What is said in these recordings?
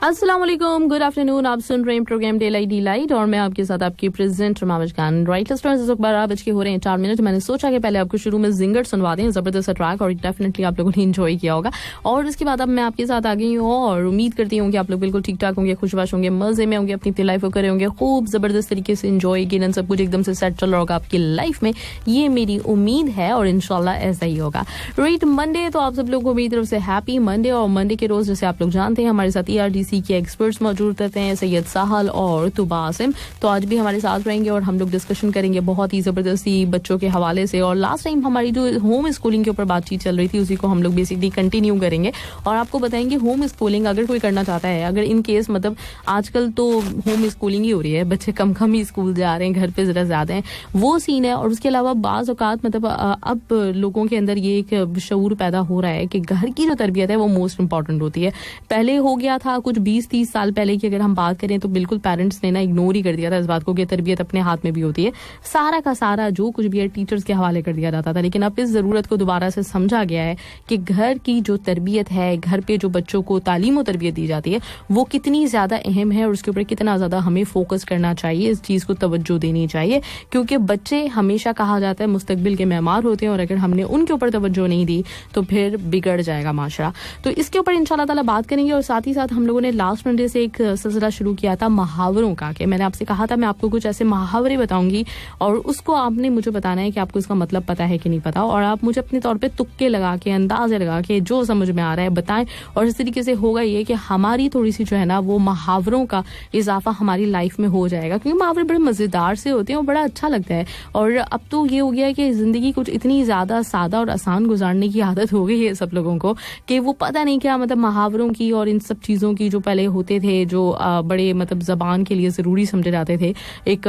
अस्सलाम वालेकुम, good afternoon. आप सुन रहे हैं program day light delight और मैं आपके साथ आपकी प्रेजेंट रमावज खान। राइट लिस्टर्स, इस वक्त 12 हो रहे हैं 4 मिनट। मैंने सोचा कि पहले आपको शुरू में जिंगर सुनवा दें, जबरदस्त ट्रैक, और डेफिनेटली आप लोगों ने एंजॉय किया होगा। और उसके बाद अब मैं आपके साथ आ गई हूँ और उम्मीद करती हूँ कि आप लोग बिल्कुल ठीक ठाक होंगे, खुशबाश होंगे, मजे में होंगे, अपनी लाइफ को करे होंगे, खूब जबरदस्त तरीके से एंजॉय किया, सब कुछ एकदम से सेट चल रहा होगा आपकी लाइफ में। ये मेरी उम्मीद है और इंशाल्लाह ऐसा ही होगा। राइट, मंडे तो आप सब लोगों को मेरी तरफ से हैप्पी मंडे। और मंडे के रोज जैसे आप लोग जानते हैं हमारे साथ ERDC के एक्सपर्ट्स मौजूद रहते हैं, सैयद साहल और तुबासिम। तो आज भी हमारे साथ रहेंगे और हम लोग डिस्कशन करेंगे बहुत ही जबरदस्ती बच्चों के हवाले से। और लास्ट टाइम हमारी जो होम स्कूलिंग के ऊपर बातचीत चल रही थी उसी को हम लोग बेसिकली कंटिन्यू करेंगे और आपको बताएंगे होम स्कूलिंग अगर कोई करना चाहता है, अगर इन केस मतलब आजकल तो होम स्कूलिंग ही हो रही है, बच्चे कम ही स्कूल जा रहे हैं, घर पे जरा ज्यादा है, वो सीन है। और उसके अलावा बाज औकात मतलब अब लोगों के अंदर ये एक शऊर पैदा हो रहा है कि घर की जो तरबियत है वो मोस्ट इंपॉर्टेंट होती है। पहले हो गया था कुछ 20-30 साल पहले की अगर हम बात करें तो बिल्कुल पेरेंट्स ने ना इग्नोर ही कर दिया था इस बात को कि तरबियत अपने हाथ में भी होती है, सारा का सारा जो कुछ भी है टीचर्स के हवाले कर दिया जाता था। लेकिन अब इस जरूरत को दोबारा से समझा गया है कि घर की जो तरबियत है, घर पे जो बच्चों को तालीम और तरबियत दी जाती है वो कितनी ज्यादा अहम है और उसके ऊपर कितना ज्यादा हमें फोकस करना चाहिए, इस चीज को तवज्जो देनी चाहिए। क्योंकि बच्चे हमेशा कहा जाता है मुस्तकबिल के मेहमान होते हैं और अगर हमने उनके ऊपर तवज्जो नहीं दी तो फिर बिगड़ जाएगा माशरा। तो इसके ऊपर इंशाल्लाह ताला बात करेंगे। और साथ ही साथ हम लोगों ने लास्ट मंडे से एक सिलसिला शुरू किया था मुहावरों का, कि मैंने आपसे कहा था मैं आपको कुछ ऐसे मुहावरे बताऊंगी और उसको आपने मुझे बताना है कि आपको इसका मतलब पता है कि नहीं पता, और आप मुझे अपने तौर पे तुक्के लगा के, अंदाजे लगा के, जो समझ में आ रहा है बताएं। और इस तरीके से होगा ये कि हमारी थोड़ी सी जो है ना वो मुहावरों का इजाफा हमारी लाइफ में हो जाएगा, क्योंकि मुहावरे बड़े मजेदार से होते हैं और बड़ा अच्छा लगता है। और अब तो ये हो गया है कि जिंदगी कुछ इतनी ज्यादा सादा और आसान गुजारने की आदत हो गई है सब लोगों को कि वो पता नहीं क्या मतलब मुहावरों की और इन सब चीजों की जो पहले होते थे, जो बड़े मतलब जबान के लिए जरूरी समझे जाते थे, एक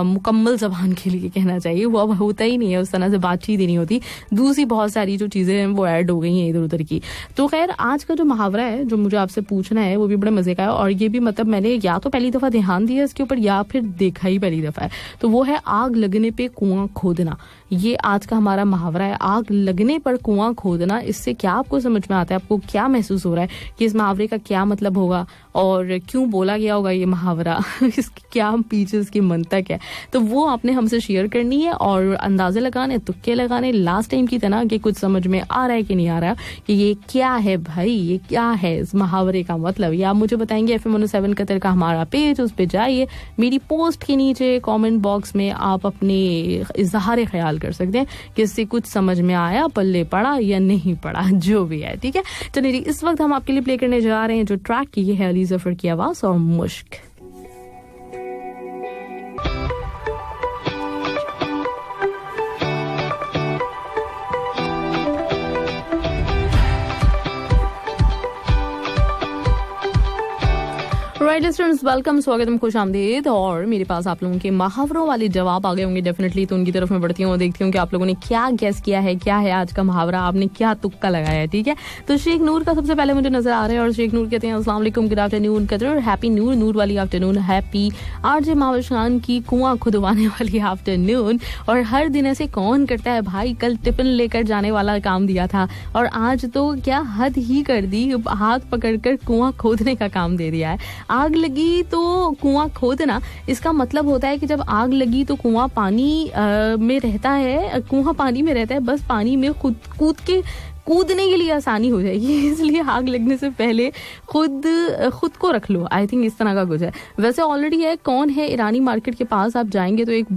मुकम्मल जबान के लिए कहना चाहिए, वो अब होता ही नहीं है, उस तरह से बातचीत ही नहीं होती। दूसरी बहुत सारी जो चीजें हैं वो ऐड हो गई हैं इधर उधर की। तो खैर आज का जो मुहावरा है जो मुझे आपसे पूछना है वो भी बड़े मजे का है और ये भी मतलब मैंने या तो पहली दफा ध्यान दिया इसके ऊपर या फिर देखा ही पहली दफा है। तो वो है आग लगने पे कुआं खोदना। ये आज का हमारा मुहावरा है, आग लगने पर कुआं खोदना। इससे क्या आपको समझ में आता है, आपको क्या महसूस हो रहा है कि इस मुहावरे का क्या मतलब होगा और क्यों बोला गया होगा ये मुहावरा इसकी क्या पीछे इसकी मंतक है, तो वो आपने हमसे शेयर करनी है और अंदाजे लगाने, तुक्के लगाने लास्ट टाइम की तरह कि कुछ समझ में आ रहा है कि नहीं आ रहा कि ये क्या है भाई, ये क्या है इस मुहावरे का मतलब। या आप मुझे बताएंगे FM 107 कतर का हमारा पेज, उस पर जाइए, मेरी पोस्ट के नीचे कमेंट बॉक्स में आप अपने इजहार ख्याल कर सकते हैं कि इससे कुछ समझ में आया, पल्ले पड़ा या नहीं पड़ा, जो भी है। ठीक है, चलिए इस वक्त हम आपके लिए प्ले करने जा रहे हैं जो ट्रैक की है अली जफर की आवाज और मुश्क। राइट लिस्टर्स, वेलकम, स्वागतम, खुश आमदीद। और मेरे पास आप लोगों के मुहावरों वाले जवाब आ गए होंगे डेफिनेटली, तो उनकी तरफ मैं बढ़ती हूँ और देखती हूँ कि आप लोगों ने क्या गेस किया है, क्या है आज का मुहावरा, आपने क्या तुक्का लगाया है। ठीक है, तो शेख नूर का सबसे पहले मुझे नजर आ रहा है और शेख नूर कहते हैं अस्सलाम वालेकुम, गुड आफ्टरनून कदर, हैप्पी नूर वाली आफ्टरनून, हैप्पी RJ मावज खान की कुआं खुदवाने वाली आफ्टरनून। और हर दिन ऐसे कौन करता है भाई, कल टिफिन लेकर जाने वाला काम दिया था और आज तो क्या हद ही कर दी, हाथ पकड़कर कुआं खोदने का काम दे दिया है। आग लगी तो कुआं खोदना, इसका मतलब होता है कि जब आग लगी तो कुआं पानी में रहता है, कुआं पानी में रहता है, बस पानी में कूदने के लिए आसानी हो जाएगी, इसलिए आग लगने से पहले खुद को रख लो। आई थिंक इस तरह का कुछ है। वैसे ऑलरेडी है, कौन है ईरानी मार्केट के पास आप जाएंगे तो एक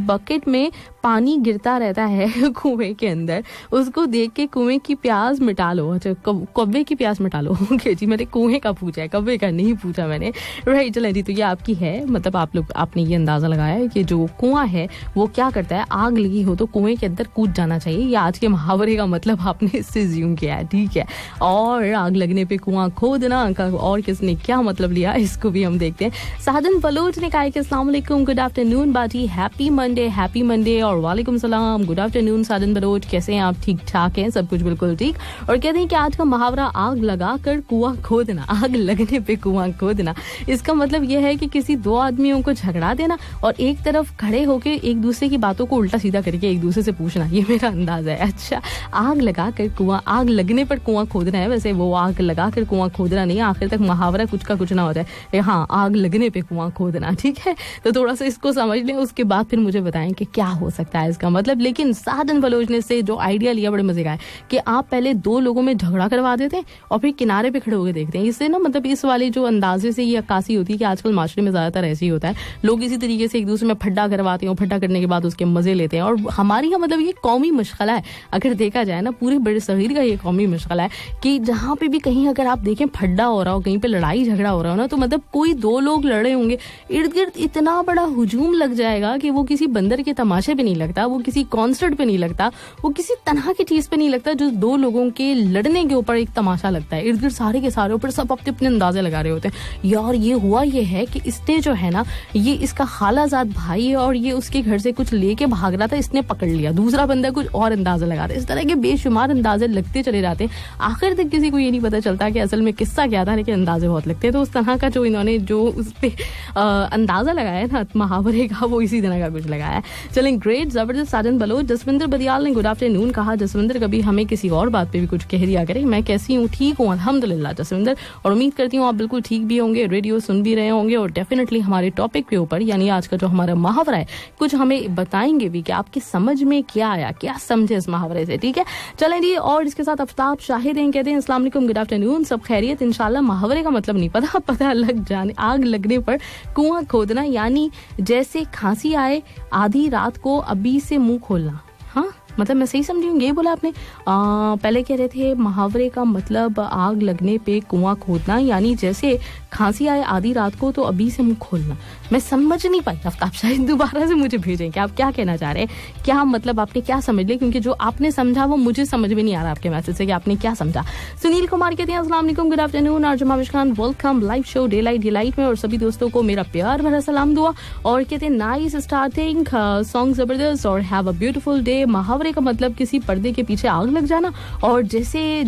बकेट में पानी गिरता रहता है कुएं के अंदर, उसको देख के कुएं की प्यास मिटा लो। अच्छा, कौवे की प्यास मिटा लो। ओके जी, मैंने कुएं का पूछा है, कौवे का नहीं पूछा मैंने। राइट, चले जी, तो ये आपकी है, मतलब आपने ये अंदाजा लगाया है कि जो कुआं है वो क्या करता है, आग लगी हो तो कुएं के अंदर कूद जाना चाहिए। ये आज के मुहावरे का मतलब आपने इससे ज्यूम किया है। ठीक है, और आग लगने पे कुआं खोदना का और किसने क्या मतलब लिया इसको भी हम देखते हैं। साधन बलोच ने कहा कि अस्सलाम वालेकुम, गुड आफ्टरनून बाजी, हैप्पी मंडे और वालेकुम सलाम, गुड आफ्टरनून साधन बलोच, कैसे हैं आप, ठीक ठाक हैं, सब कुछ बिल्कुल ठीक। और कहते हैं कि आज का मुहावरा आग लगा कर कुआं खोदना, आग लगने पे कुआं खोदना, इसका मतलब यह है कि किसी दो आदमियों को झगड़ा देना और एक तरफ खड़े होकर एक दूसरे की बातों को उल्टा सीधा करके एक दूसरे से पूछना, ये मेरा अंदाजा है। अच्छा, आग लगा कर कुआं, आग लगने पर कुआं खोदना है, वैसे वो आग लगा कर कुआं खोदना नहीं, आखिर तक मुहावरा कुछ का कुछ ना हो जाए, हाँ आग लगने पे कुआं खोदना, ठीक है। तो थोड़ा सा इसको समझ लें, उसके बाद फिर मुझे बताएं कि क्या हो सकता है इसका मतलब। लेकिन साजन बलोच ने से जो आइडिया लिया बड़े मजे का है कि आप पहले दो लोगों में झगड़ा करवा देते हैं और फिर किनारे पे खड़े होकर देखते हैं। इससे ना मतलब इस वाली जो अंदाजे से ये अक्कासी होती है कि आजकल माशरे में ज्यादातर ऐसे ही होता है, लोग इसी तरीके से एक दूसरे में फड्डा करवाते हैं, फड्डा करने के बाद उसके मजे लेते हैं। और हमारे यहाँ मतलब ये कौमी मशगला है, अगर देखा जाए ना पूरे बड़े शहर का ये कौमी मशगला है कि जहाँ पे भी कहीं अगर आप देखें फड्डा हो रहा हो, कहीं पे लड़ाई झगड़ा हो रहा हो ना, तो मतलब कोई दो लोग लड़े होंगे, इर्द गिर्द इतना बड़ा हुजूम लग जाएगा कि वो किसी बंदर के तमाशे पे नहीं लगता, वो किसी कॉन्सर्ट पे नहीं लगता, वो किसी तरह की चीज पे नहीं लगता, जो दो लोगों के लड़ने के ऊपर एक तमाशा लगता है। इर्द गिर्द सारे के सारे ऊपर सब अपने अपने अंदाजे लगा रहे होते हैं। यार ये हुआ ये है कि इसने जो है ना, ये इसका खालाजाद भाई है और ये उसके घर से कुछ लेके भाग रहा था, इसने पकड़ लिया, दूसरा बंदा कुछ और अंदाजा लगा रहा है। इस तरह के बेशुमार अंदाजे लगते चले जाते हैं, आखिर तक किसी को ये नहीं पता चलता कि असल में किस्सा क्या था, लेकिन अंदाजे बहुत लगते हैं। तो उस तरह का जो इन्होंने जो उस पे अंदाजा लगाया ना मुहावरे का, वो इसी तरह का कुछ लगाया है। चलें, ग्रेट, जबरदस्त। साजन बलोच, जसविंदर बदियाल ने गुड आफ्टरनून कहा, जसविंदर कभी हमें किसी और बात पे भी कुछ कह दिया करें। मैं कैसी हूँ? ठीक हूँ अल्हम्दुलिल्लाह जसविंदर, और उम्मीद करती हूँ आप बिल्कुल ठीक भी होंगे, रेडियो सुन भी रहे होंगे और डेफिनेटली हमारे टॉपिक के ऊपर यानी आज का जो हमारा मुहावरा है कुछ हमें बताएंगे भी कि आपकी समझ में क्या आया, क्या समझे इस मुहावरे से, ठीक है। चलें जी, और इसके साथ आफ्ताब शाहिद हैं, कहते हैं अस्सलाम वालेकुम, गुड आफ्टरनून, सब खैरियत इंशाल्लाह। मुहावरे का मतलब नहीं पता लग जाने, आग लगने पर कुआं खोदना, यानी जैसे खांसी आए आधी रात को अभी से मुंह खोलना। हाँ मतलब मैं सही समझी हूँ, ये बोला आपने। पहले कह रहे थे मुहावरे का मतलब आग लगने पे कुआं खोदना, यानी जैसे खांसी आए आधी रात को तो अभी से मुंह खोलना। मैं समझ नहीं पाई, आप शायद दोबारा से मुझे भेजें कि आप क्या कहना चाह रहे हैं, क्या मतलब आपने क्या समझ लिया, क्योंकि जो आपने समझा वो मुझे समझ में नहीं आ रहा आपके मैसेज से कि आपने क्या समझा। सुनील कुमार कहते हैं अस्सलाम वालेकुम, good afternoon, RJ Mavish Khan, welcome live show day light delight में, और सभी दोस्तों को मेरा प्यार भरा सलाम दुआ। और कहते हैं नाइस स्टार्टिंग सॉन्ग, जबरदस्त, और हैव अ ब्यूटीफुल डे। मुहावरे का मतलब किसी पर्दे के पीछे आग लग जाना, और जैसे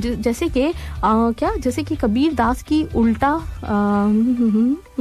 कि क्या, जैसे कि कबीर दास की उल्टा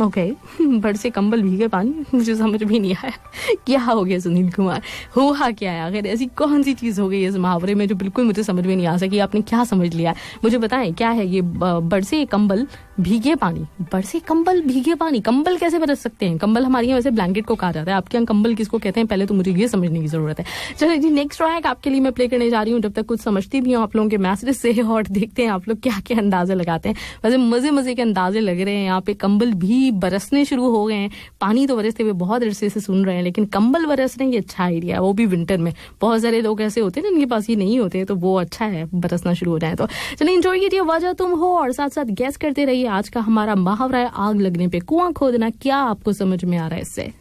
ओके बड़ से कंबल भीगे पानी, मुझे समझ भी नहीं आया क्या हो गया सुनील कुमार, हुआ क्या है आखिर, ऐसी कौन सी चीज हो गई इस मुहावरे में जो बिल्कुल मुझे समझ में नहीं आ सकी। आपने क्या समझ लिया मुझे बताएं, क्या है ये बड़ से कंबल भीगे पानी, बड़ से कंबल भीगे पानी, कंबल कैसे बरस सकते हैं? कंबल हमारे यहाँ वैसे ब्लैंकेट को कहा जाता है, आपके यहाँ कंबल किसको कहते हैं पहले तो मुझे ये समझने की जरूरत है। चलिए जी, नेक्स्ट ट्रैक आपके लिए मैं प्ले करने जा रही हूँ, जब तक कुछ समझती भी हूँ आप लोगों के मैसेज से, और देखते हैं आप लोग क्या क्या अंदाजे लगाते हैं। वैसे मजे मजे के अंदाजे लग रहे हैं, यहाँ पे कंबल भी बरसने शुरू हो गए हैं, पानी तो बरसते हुए बहुत अरसे से सुन रहे हैं, लेकिन कंबल बरस रहे हैं, ये अच्छा आइडिया है, वो भी विंटर में। बहुत सारे लोग ऐसे होते हैं जिनके पास ये नहीं होते, तो वो अच्छा है बरसना शुरू हो जाए तो। चलिए एंजॉय कीजिए वजह तुम हो, और साथ साथ गैस करते रहिए। आज का हमारा मुहावरा है आग लगने पे कुआं खोदना, क्या आपको समझ में आ रहा है इससे?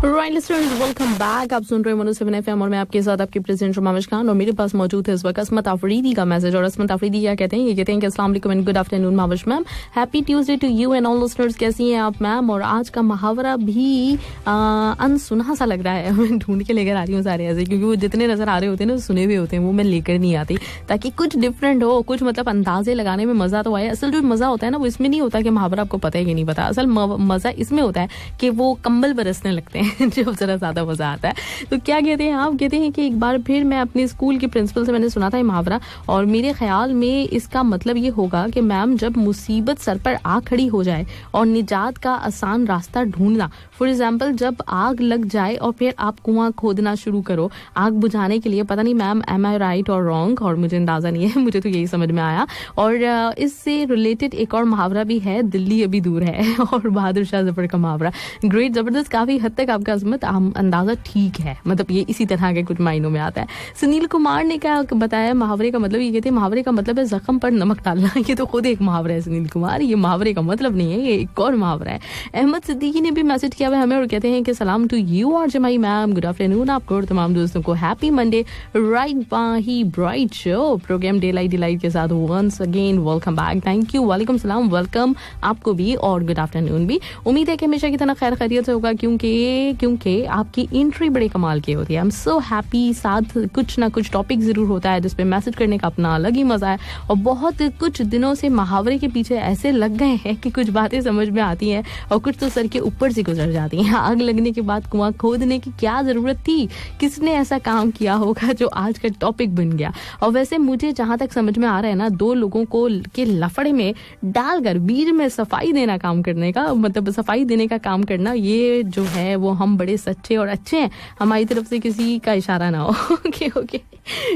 Right listeners, welcome back. आप सुन रहे हैं 107 FM और मैं आपके साथ आपकी प्रेजेंट माविश खान, और मेरे पास मौजूद है इस वक्त अस्मत आफरीदी का मैसेज। और अस्मत आफरीदी क्या कहते हैं, ये कहते हैं कि अस्सलाम वालेकुम and good afternoon Mavish ma'am, happy Tuesday to you and all listeners. कैसी हैं आप मैम? और आज का मुहावरा भी अनसुना सा लग रहा है, मैं ढूंढ के लेकर आ रही हूँ सारे ऐसे, क्योंकि वो जितने नजर आ रहे होते हैं ना सुने हुए होते हैं, वो मैं लेकर नहीं आती, ताकि कुछ डिफरेंट हो, कुछ मतलब अंदाजे लगाने में मजा तो आए। असल जो मजा होता है ना वो इसमें नहीं होता कि मुहावरा आपको पता है कि नहीं पता, असल मजा इसमें होता है कि वो कंबल बरसने लगते हैं जो जरा ज्यादा मजा आता है। तो क्या कहते हैं आप? कहते हैं कि एक बार फिर मैं अपने स्कूल के प्रिंसिपल से मैंने सुना था ये मुहावरा, और मेरे ख्याल में इसका मतलब ये होगा कि मैम जब मुसीबत सर पर आ खड़ी हो जाए और निजात का आसान रास्ता ढूंढना, फॉर एग्जाम्पल जब आग लग जाए और फिर आप कुआं खोदना शुरू करो आग बुझाने के लिए। पता नहीं मैम एम आई राइट और रॉन्ग, और मुझे अंदाजा नहीं है, मुझे तो यही समझ में आया। और इससे रिलेटेड एक और मुहावरा भी है, दिल्ली अभी दूर है, और बहादुर शाह जफर का मुहावरा। ग्रेट, जबरदस्त, काफी हद तक आपका अजमत अंदाजा ठीक है, मतलब ये इसी तरह के कुछ मायनों में आता है। सुनील कुमार ने क्या बताया मुहावरे का मतलब? ये कहते हैं मुहावरे का मतलब है जख्म पर नमक डालना। ये तो खुद एक मुहावरा है सुनील कुमार, ये मुहावरे का मतलब नहीं है, ये एक और मुहावरा है। अहमद सिद्दीकी ने भी मैसेज किया हुआ हमें और कहते हैं कि सलाम टू यू और जमाई मैम, गुड आफ्टरनून आपको और तमाम दोस्तों को, हैप्पी मंडे, राइट बाही bright show program day light delight के साथ once again welcome back. Thank you, वालेकुम सलाम, वेलकम आपको भी और गुड आफ्टरनून भी। उम्मीद है कि हमेशा की तरह खैर खैरियत से होगा, क्योंकि क्योंकि आपकी एंट्री बड़े कमाल की होती है। I am so happy. साथ कुछ ना कुछ टॉपिक ज़रूर होता है जिसपे मैसेज करने का अपना अलग ही मज़ा है, और बहुत कुछ दिनों से मुहावरे के पीछे ऐसे लग गए हैं कि कुछ बातें समझ में आती हैं और कुछ तो सर के ऊपर से गुजर जाती हैं। आग लगने के बाद कुआं खोदने की क्या ज़रूरत थी, किसने ऐसा काम किया होगा जो आज का टॉपिक बन गया। और वैसे मुझे जहाँ तक समझ में आ रहा है ना, दो लोगों को के लफड़े में डालकर बीच में सफाई देना काम करने का, मतलब सफाई देने का काम करना, ये जो है वो हम बड़े सच्चे और अच्छे हैं, हमारी तरफ से किसी का इशारा ना हो। ओके ओके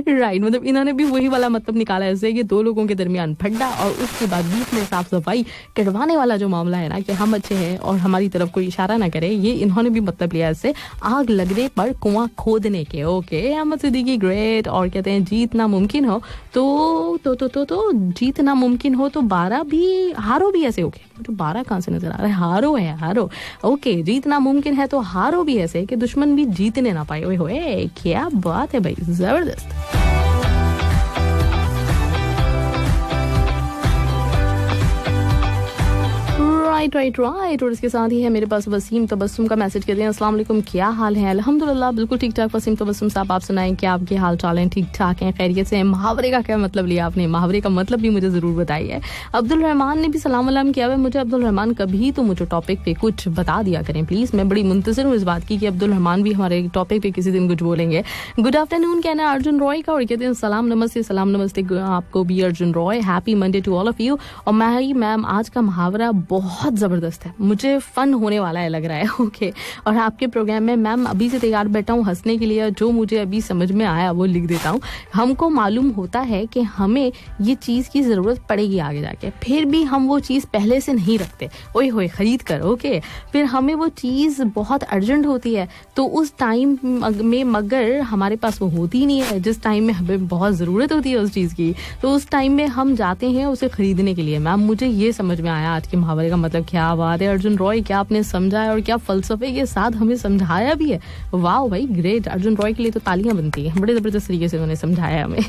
राइट, मतलब इन्होंने भी वही वाला मतलब निकाला ऐसे कि दो लोगों के दरमियान फड्डा और उसके बाद बीच में साफ सफाई करवाने वाला जो मामला है ना, कि हम अच्छे हैं और हमारी तरफ कोई इशारा ना करे, ये इन्होंने भी मतलब लिया ऐसे आग लगने पर कुआं खोदने के। Okay, Ahmed Siddiqui great. और कहते हैं जीतना मुमकिन हो तो जीतना मुमकिन हो तो 12 भी हारो भी ऐसे। ओके, मुझे 12 कहाँ से नजर आ रहा है, हारो है हारो। ओके, जीतना मुमकिन है तो हारो भी ऐसे कि दुश्मन भी जीतने ना पाए। ओए होए, क्या बात है भाई, जबरदस्त। राइट। और इसके साथ ही है मेरे पास वसीम तबस्सुम का मैसेज कहते हैं अस्सलाम वालेकुम, क्या हाल है। अल्हम्दुलिल्लाह बिल्कुल ठीक ठाक। वसीम तबस्सुम साहब, आप सुनाएं, क्या आपके हाल चाल हैं? ठीक ठाक हैं, खैरियत से हैं? मुहावरे का क्या मतलब लिया आपने? मुहावरे का मतलब भी मुझे ज़रूर बताइए। अब्दुल रहमान ने भी सलाम वलाम किया है मुझे। अब्दुल रहमान, कभी तो मुझे टॉपिक पे कुछ बता दिया करें प्लीज़। मैं बड़ी मुंतज़िर हूँ इस बात की कि अब्दुल रहमान भी हमारे टॉपिक पे किसी दिन कुछ बोलेंगे। गुड आफ्टरनून कहना है अर्जुन रॉय का, और कहते हैं सलाम नमस्ते आपको भी Arjun Roy. Happy Monday to all of you. और मैम आज का मुहावरा बहुत ज़बरदस्त है, मुझे फन होने वाला है लग रहा है। ओके, और आपके प्रोग्राम में मैम अभी से तैयार बैठा हूँ हंसने के लिए। जो मुझे अभी समझ में आया वो लिख देता हूँ। हमको मालूम होता है कि हमें ये चीज़ की ज़रूरत पड़ेगी आगे जाके, फिर भी हम वो चीज़ पहले से नहीं रखते, ओए होए खरीद कर। ओके, फिर हमें वो चीज़ बहुत अर्जेंट होती है तो उस टाइम में मगर हमारे पास वो होती नहीं है जिस टाइम में हमें बहुत ज़रूरत होती है उस चीज़ की, तो उस टाइम में हम जाते हैं उसे खरीदने के लिए। मैम मुझे ये समझ में आया आज के मुहावरे का मतलब। क्या बात है अर्जुन रॉय, क्या आपने समझा है और क्या फलसफे के साथ हमें समझाया भी है। वाह भाई ग्रेट, अर्जुन रॉय के लिए तो तालियां बनती हैं, बड़े ज़बरदस्त तरीके से उन्होंने समझाया हमें।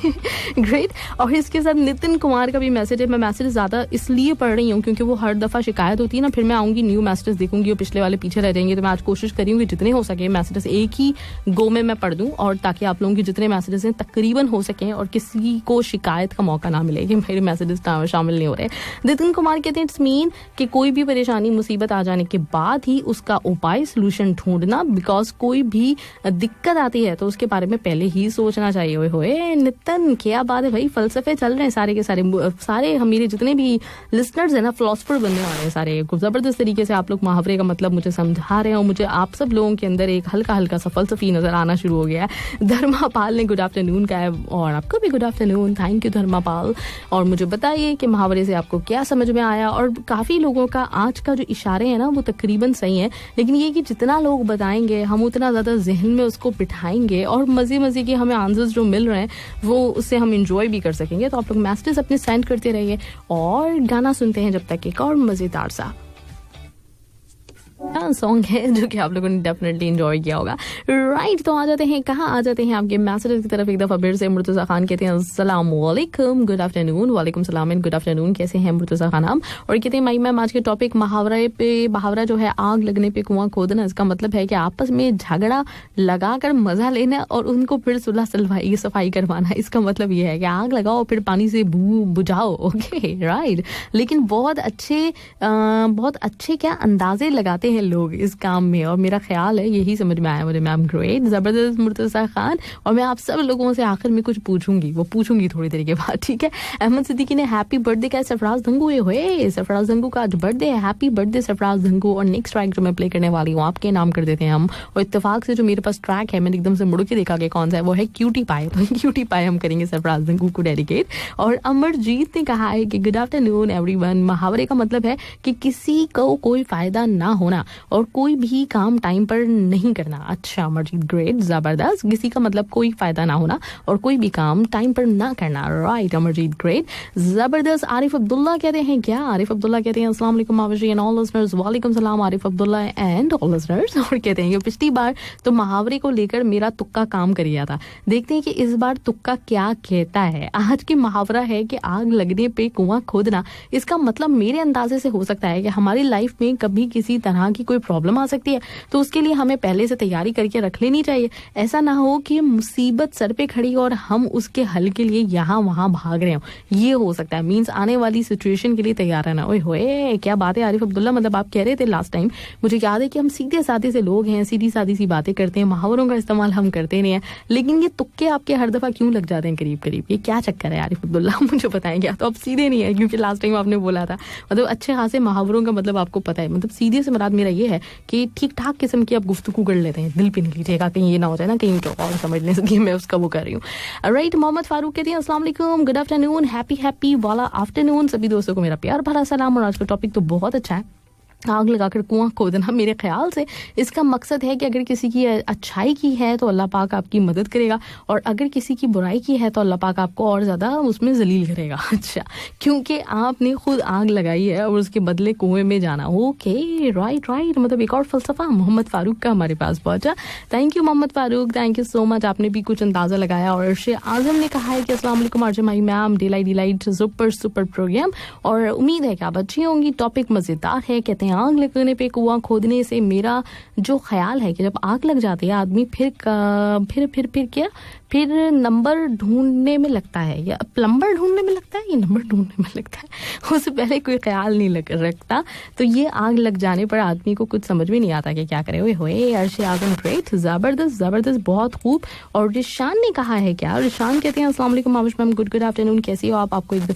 ग्रेट। और इसके साथ नितिन कुमार का भी मैसेज है। मैं मैसेज ज़्यादा इसलिए पढ़ रही हूँ क्योंकि वो हर दफ़ा शिकायत होती है ना, फिर मैं आऊँगी न्यू मैसेज देखूंगी और पिछले वाले पीछे रह जाएंगे, तो मैं आज कोशिश करी हूँ कि जितने हो सके मैसेजेस एक ही गो में मैं पढ़ दूँ, और ताकि आप लोगों के जितने मैसेजेस हैं तकरीबन हो सकें और किसी को शिकायत का मौका ना मिले कि मेरे मैसेजेस शामिल नहीं हो रहे। नितिन कुमार कहते हैं इट्स मीन कि कोई भी परेशानी मुसीबत आ जाने के बाद ही उसका उपाय सोल्यूशन ढूंढना, बिकॉज कोई भी दिक्कत आती है तो उसके बारे में पहले ही सोचना चाहिए। ओए होए नितिन, क्या बात है भाई, फलसफे चल रहे हैं सारे के सारे हम मेरे जितने भी लिसनर्स हैं ना फिलोसफर बनने वाले हैं सारे। जबरदस्त तरीके से आप लोग मुहावरे का मतलब मुझे समझा रहे हो। मुझे आप सब लोगों के अंदर एक हल्का हल्का सा फलसफी नजर आना शुरू हो गया है। धर्मापाल ने गुड आफ्टरनून का है, और आपको भी good afternoon. Thank you Dharmapal. और मुझे बताइए कि मुहावरे से आपको क्या समझ में आया। और काफी लोगों का आज का जो इशारे हैं ना वो तकरीबन सही है, लेकिन ये कि जितना लोग बताएंगे हम उतना ज़्यादा जहन में उसको बिठाएंगे और मज़े के हमें आंसर्स जो मिल रहे हैं वो उससे हम इंजॉय भी कर सकेंगे। तो आप लोग मैसेजेस अपने सेंड करते रहिए और गाना सुनते हैं जब तक एक और मज़ेदार सा सॉन्ग है जो कि आप लोगों ने डेफिनेटली एंजॉय किया होगा। राइट, तो आ जाते हैं आपके मैसेजेस की तरफ। एक दफ़ा फिर से मुर्तज़ा खान कहते हैं अस्सलाम वालेकुम, गुड आफ्टरनून। वालेकुम सलाम एंड गुड आफ्टरनून। कैसे हैं मुर्तज़ा खान आप? और कहते हैं माई मैम आज के टॉपिक मुहावरा जो है आग लगने पे कुआं खोदना, इसका मतलब है कि आपस में झगड़ा लगा कर मजा लेना और उनको फिर सुलह सफाई करवाना। इसका मतलब ये है कि आग लगाओ फिर पानी से बुझाओ। ओके राइट, लेकिन बहुत अच्छे क्या अंदाजे लगाते हैं लोग इस काम में, और मेरा ख्याल है यही समझ में आया मुझे। मैम ग्रेट, जबरदस्त मुर्तज़ा खान। और मैं आप सब लोगों से आखिर में कुछ पूछूंगी थोड़ी देर के बाद, ठीक है। अहमद सिद्दीकी ने हैप्पी बर्थडे का सरफराज धंगू हुए, सरफराज धंगू का आज बर्थडे है। Happy birthday Sarfaraz Dhangu. और नेक्स्ट ट्रैक जो मैं प्ले करने वाली हूँ आपके नाम कर देते हैं हम, और इत्तेफाक से जो मेरे पास ट्रैक है मैंने एकदम से मुड़ के देखा कि कौन सा है, वो है क्यूटी पाए। तो क्यूटी पाए हम करेंगे सरफराज धंगू को डेडिकेट। और अमरजीत ने कहा है कि गुड आफ्टरनून एवरीवन। मुहावरे का मतलब है कि किसी को कोई फायदा ना होना और कोई भी काम टाइम पर नहीं करना। अच्छा अमरजीत ग्रेट, जबरदस्त। किसी का मतलब कोई फायदा ना होना और कोई भी काम टाइम पर ना करना। राइट अमरजीत ग्रेट, जबरदस्त। आरिफ अब्दुल्ला कहते हैं क्या? आरिफ अब्दुल्ला कहते हैं अस्सलाम वालेकुम आवाज़ी एंड ऑल लिसनर्स। वालेकुम सलाम Arif Abdullah and all listeners. और कहते हैं कि पिछली बार तो मुहावरे को लेकर मेरा तुक्का काम कर गया था, देखते हैं कि इस बार तुक्का क्या कहता है। आज की मुहावरा है कि आग लगने पे कुआं खोदना। इसका मतलब मेरे अंदाजे से हो सकता है कि हमारी लाइफ में कभी किसी तरह यहाँ की कोई प्रॉब्लम आ सकती है, तो उसके लिए हमें पहले से तैयारी करके रख लेनी चाहिए। ऐसा ना हो कि मुसीबत सर पे खड़ी और हम उसके हल के लिए यहाँ वहाँ भाग रहे हो, ये हो सकता है। मींस आने वाली सिचुएशन के लिए तैयार रहना। ओए होए, क्या बात है आरिफ अब्दुल्ला, मतलब आप कह रहे थे लास्ट टाइम, मुझे याद है कि हम सीधे साधे से लोग हैं, सीधी सादी सी बातें करते हैं, मुहावरों का इस्तेमाल हम करते नहीं है, लेकिन ये तुक्के आपके हर दफा क्यों लग जाते हैं करीब करीब, ये क्या चक्कर है आरिफ अब्दुल्ला, मुझे बताएंगे। तो आप सीधे नहीं है, क्योंकि लास्ट टाइम आपने बोला था मतलब अच्छे खासे मुहावरों का मतलब आपको पता है। मतलब सीधे से मुराद मेरा ये है कि ठीक ठाक किस्म की आप गुफ्तगू कर लेते हैं, दिल पे नहीं लीजिएगा, कहीं ये ना हो जाए ना कहीं तो और समझने से मैं उसका वो कर रही हूँ। राइट, मोहम्मद फारूक कहते हैं अस्सलाम वालेकुम, गुड आफ्टरनून, हैप्पी वाला आफ्टरनून। सभी दोस्तों को मेरा प्यार भरा सलाम। और आज का टॉपिक तो बहुत अच्छा है, आग लगाकर कुआं खोदना। मेरे ख्याल से इसका मकसद है कि अगर किसी की अच्छाई की है तो अल्लाह पाक आपकी मदद करेगा, और अगर किसी की बुराई की है तो अल्लाह पाक आपको और ज़्यादा उसमें जलील करेगा। अच्छा, क्योंकि आपने खुद आग लगाई है और उसके बदले कुएं में जाना। ओके, राइट, मतलब एक और फलसफा मोहम्मद फारूक का हमारे पास पहुंचा। Thank you Mohammad Farooq, thank you so much, आपने भी कुछ अंदाज़ा लगाया। और अर्शे आजम ने कहा है कि अस्सलाम वालेकुम आरजमाई मैम, डिलाइट सुपर प्रोग्राम, और उम्मीद है कि आप अच्छी होंगी। टॉपिक मज़ेदार है। कहते हैं आग लगने पे कुआं खोदने से मेरा जो ख्याल है कि जब आग लग जाती है आदमी फिर नंबर ढूंढने में लगता है, या प्लम्बर ढूंढने में लगता है, या नंबर ढूंढने में लगता है, उससे पहले कोई ख्याल नहीं रखता। तो ये आग लग जाने पर आदमी को कुछ समझ में नहीं आता कि क्या करे। ओए होए, अर्शे आजम ग्रेट, जबरदस्त, बहुत खूब। और रिशान ने कहा है क्या, रिशान कहते हैं अस्सलाम वालेकुम आमिश मैम, गुड आफ्टरनून, कैसी हो आप? आपको एक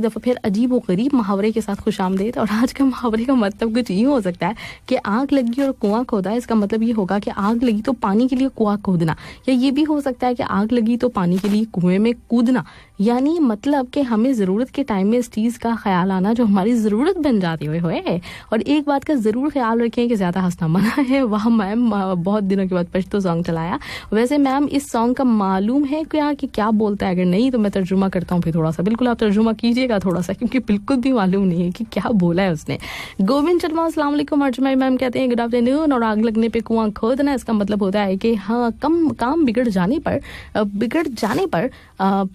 दफ़ा फिर अजीब व गरीब मुहावरे के साथ खुशामदीद। और आज का मुहावरे का मतलब कुछ यूँ हो सकता है कि आग लगी और कुआं खोदा, इसका मतलब ये होगा कि आग लगी तो पानी के लिए कुआं खोदना, या ये भी हो सकता है कि आग लगी तो पानी के लिए कुएं में कूदना। यानी मतलब कि हमें ज़रूरत के टाइम में इस चीज़ का ख्याल आना जो हमारी ज़रूरत बन जाती है। और एक बात का ज़रूर ख्याल रखें कि ज़्यादा हंसना मना है। वाह मैम, बहुत दिनों के बाद पश्तो सॉन्ग चलाया। वैसे मैम इस सॉन्ग का मालूम है क्या बोलता है? अगर नहीं तो मैं तर्जुमा करता हूँ फिर थोड़ा सा। बिल्कुल आप तर्जुमा कीजिएगा थोड़ा सा, क्योंकि बिल्कुल भी मालूम नहीं है कि क्या बोला है उसने। गोविंद शर्मा अस्सलाम वालेकुम अर्जुमाई मैम कहते हैं गुड आफ्टरनून। और आग लगने पे कुआं खोदना, इसका मतलब होता है कि हाँ काम बिगड़ जाने पर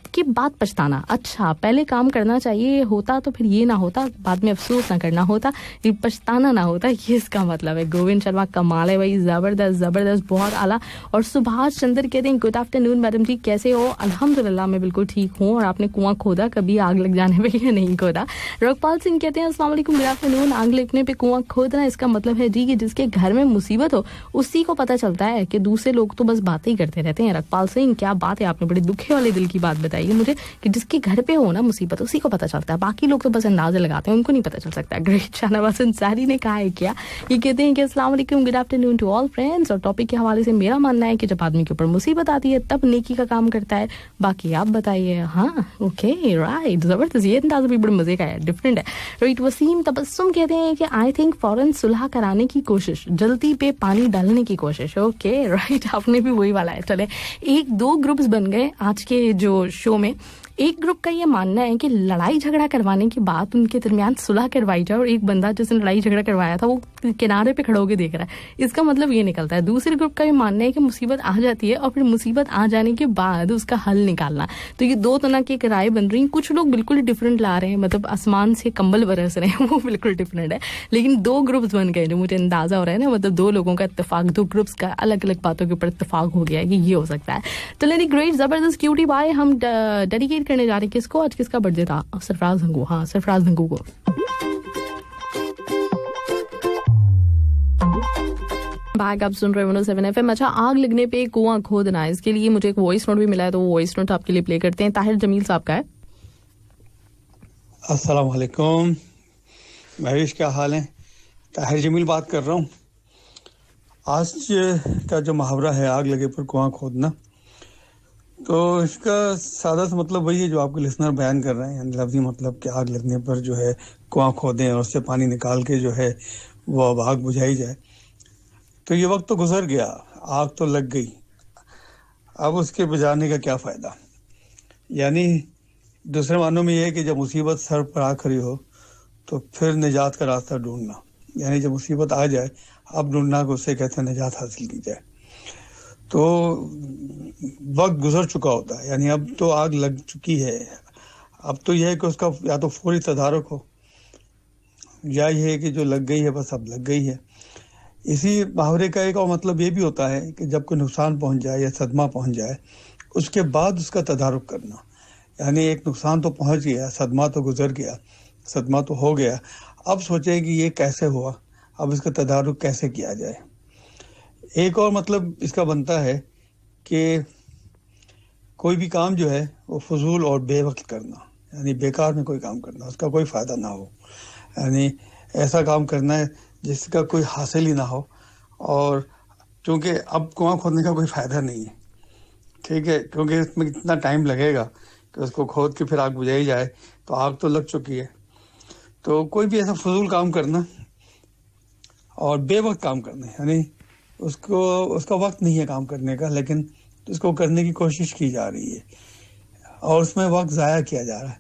की बात पछताना। अच्छा, पहले काम करना चाहिए होता तो फिर ये ना होता, बाद में अफसोस ना करना होता, ये पछताना ना होता, ये इसका मतलब है। गोविंद शर्मा कमाल है भाई, जबरदस्त, बहुत आला। और सुभाष चंद्र कहते हैं गुड आफ्टरनून मैडम जी, कैसे हो? अल्हम्दुलिल्लाह मैं बिल्कुल ठीक हूँ। और आपने कुआं खोदा कभी आग लग जाने पे या नहीं खोदा? रघपाल सिंह कहते हैं अस्सलाम वालेकुम, गुड आफ्टरनून। आग लगने पे कुआं खोदना, इसका मतलब है जी कि जिसके घर में मुसीबत हो उसी को पता चलता है, कि दूसरे लोग तो बस बातें ही करते रहते हैं। रघपाल सिंह, क्या बात है, आपने बड़े दुखे वाले दिल की बात बताई है मुझे, कि जिसके घर पे हो ना मुसीबत उसी को पता चलता है, बाकी लोग तो बस अंदाजे लगाते हैं, उनको नहीं पता चल सकता। ग्रेट, शाहनवाज अंसारी ने कहा है क्या, ये कहते हैं कि अस्सलाम वालेकुम, good afternoon to all friends. और टॉपिक के हवाले से मेरा मानना है कि जब आदमी के ऊपर मुसीबत आती है तब नेकी का काम करता है। बाकी आप बताइए। हाँ, ओके, राइट, जबरदस्त, ये अंदाजा भी बड़े मजे का है, डिफरेंट है। राइट, वसीम तबस्सुम कहते हैं कि आई थिंक फौरन सुलह कराने की कोशिश, जल्दी पे पानी डालने की कोशिश। ओके, राइट, आपने भी वही वाला है। चले, एक दो ग्रुप्स बन गए आज के जो शो में। एक ग्रुप का ये मानना है कि लड़ाई झगड़ा करवाने के बाद उनके दरमियान सुलह करवाई जाए, और एक बंदा जिसने लड़ाई झगड़ा करवाया था वो किनारे पे खड़ा होकर देख रहा है। इसका मतलब ये निकलता है। दूसरे ग्रुप का ये मानना है कि मुसीबत आ जाती है और फिर मुसीबत आ जाने के बाद उसका हल निकालना। तो ये दो तरह की राय बन रही हैं। कुछ लोग बिल्कुल डिफरेंट ला रहे हैं, मतलब आसमान से कंबल बरस रहे हैं, वो बिल्कुल डिफरेंट है। लेकिन दो ग्रुप्स बन गए जो मुझे अंदाजा हो रहा है ना, मतलब दो लोगों का इत्तेफाक, दो ग्रुप्स का अलग अलग बातों के ऊपर इत्तेफाक हो गया है कि ये हो सकता है। तो लेनी ग्रेट, जबरदस्त, क्यूटी बाय। हम डेडिकेट करने जा रहे हैं किसको? आज किसका बर्थडे था? सरफराज हंगू। हाँ, सरफराज हंगू को। बैग आप सुन रहे हो 107 FM। अच्छा, आग लगने पे कुआं खोदना, इसके लिए मुझे एक वॉइस नोट भी मिला है, तो वो वॉइस नोट आपके लिए प्ले करते हैं। ताहिर जमील साहब का है। अस्सलाम वालेकुम महेश, क्या हाल है? ताहिर जमील बात कर रहा हूँ। आज का जो मुहावरा है आग लगे पर कुआं खोदना, तो इसका सादा सा मतलब वही है जो आपके लिसनर बयान कर रहे हैं। लफ्जी मतलब कि आग लगने पर जो है कुआं खोदें और उससे पानी निकाल के जो है वो आग बुझाई जाए। तो ये वक्त तो गुजर गया, आग तो लग गई, अब उसके बुझाने का क्या फ़ायदा? यानी दूसरे मानों में ये है कि जब मुसीबत सर पर आ खड़ी हो तो फिर निजात का रास्ता ढूंढना, यानी जब मुसीबत आ जाए अब ढूंढना को उससे कहते हैं निजात हासिल की जाए। तो वक्त गुजर चुका होता है, यानी अब तो आग लग चुकी है। अब तो यह है कि उसका या तो फौरी तदारुक हो, या ये है कि जो लग गई है बस अब लग गई है। इसी मुहावरे का एक और मतलब ये भी होता है कि जब कोई नुकसान पहुंच जाए या सदमा पहुंच जाए, उसके बाद उसका तदारुक करना। यानी एक नुकसान तो पहुंच गया, सदमा तो गुजर गया, सदमा तो हो गया, अब सोचे कि ये कैसे हुआ, अब इसका तदारुक कैसे किया जाए। एक और मतलब इसका बनता है कि कोई भी काम जो है वो फजूल और बेवक्त करना, यानी बेकार में कोई काम करना, उसका कोई फ़ायदा ना हो। यानी ऐसा काम करना है जिसका कोई हासिल ही ना हो, और क्योंकि अब कुआं खोदने का कोई फ़ायदा नहीं है, ठीक है, क्योंकि इसमें इतना टाइम लगेगा कि उसको खोद के फिर आग बुझाई जाए, तो आग तो लग चुकी है। तो कोई भी ऐसा फजूल काम करना और बेवक्त काम करना, यानी उसको उसका वक्त नहीं है काम करने का, लेकिन उसको करने की कोशिश की जा रही है और उसमें वक्त ज़ाया किया जा रहा है,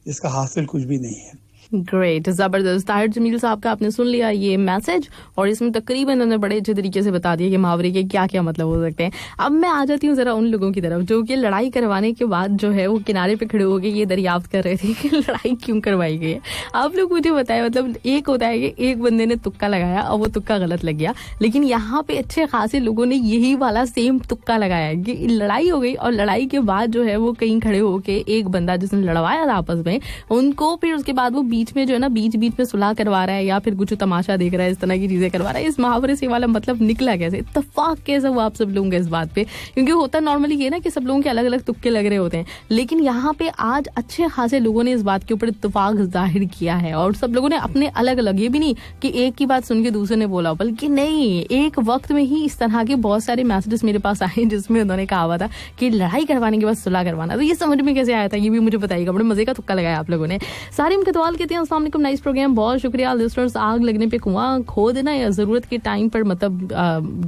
जिसका हासिल कुछ भी नहीं है। ग्रेट, जबरदस्त। ताहिर जमील साहब का आपने सुन लिया ये मैसेज, और इसमें तकरीबन उन्होंने बड़े अच्छे तरीके से बता दिया कि मुहावरे के क्या क्या मतलब हो सकते हैं। अब मैं आ जाती हूँ जरा उन लोगों की तरफ जो कि लड़ाई करवाने के बाद जो है वो किनारे पे खड़े होकर ये दरियाफ्त कर रहे थे कि लड़ाई क्यों करवाई गई है। आप लोग मुझे बताएं, मतलब एक होता है कि एक बंदे ने तुक्का लगाया और वो तुक्का गलत लग गया, लेकिन यहाँ पे अच्छे खासे लोगों ने यही वाला सेम तुक्का लगाया कि लड़ाई हो गई, और लड़ाई के बाद जो है वो कहीं खड़े होके एक बंदा जिसने लड़वाया था आपस में उनको, फिर उसके बाद वो बीच में जो है ना बीच में सुलह करवा रहा है या फिर कुछ तमाशा देख रहा है, इस तरह की चीजें करवा रहा है। इस मुहावरे से वाला मतलब निकला कैसे, इत्तेफाक कैसे हुआ आप सब लोगों के इस बात पे? क्योंकि होता नॉर्मली ये ना कि सब लोगों के अलग अलग तुक्के लग रहे होते हैं, लेकिन यहाँ पे आज अच्छे खासे लोगों ने इस बात के ऊपर इत्तेफाक जाहिर किया है, और सब लोगों ने अपने अलग अलग, ये भी नहीं कि एक की बात सुन के दूसरे ने बोला, बल्कि नहीं, एक वक्त में ही इस तरह के बहुत सारे मैसेजेस मेरे पास आए जिसमें उन्होंने कहा हुआ था कि लड़ाई करवाने के बाद सुलह करवाना। तो ये समझ में कैसे आया था, ये भी मुझे बताइएगा। बड़े मजे का तुक्का लगाया आप लोगों ने। सारिम कतवाल कहते हैं अस्सलाम वालेकुम, नाइस प्रोग्राम, बहुत शुक्रिया। लिस्टर्स, आग लगने पे कुआं खोदना या जरूरत के टाइम पर, मतलब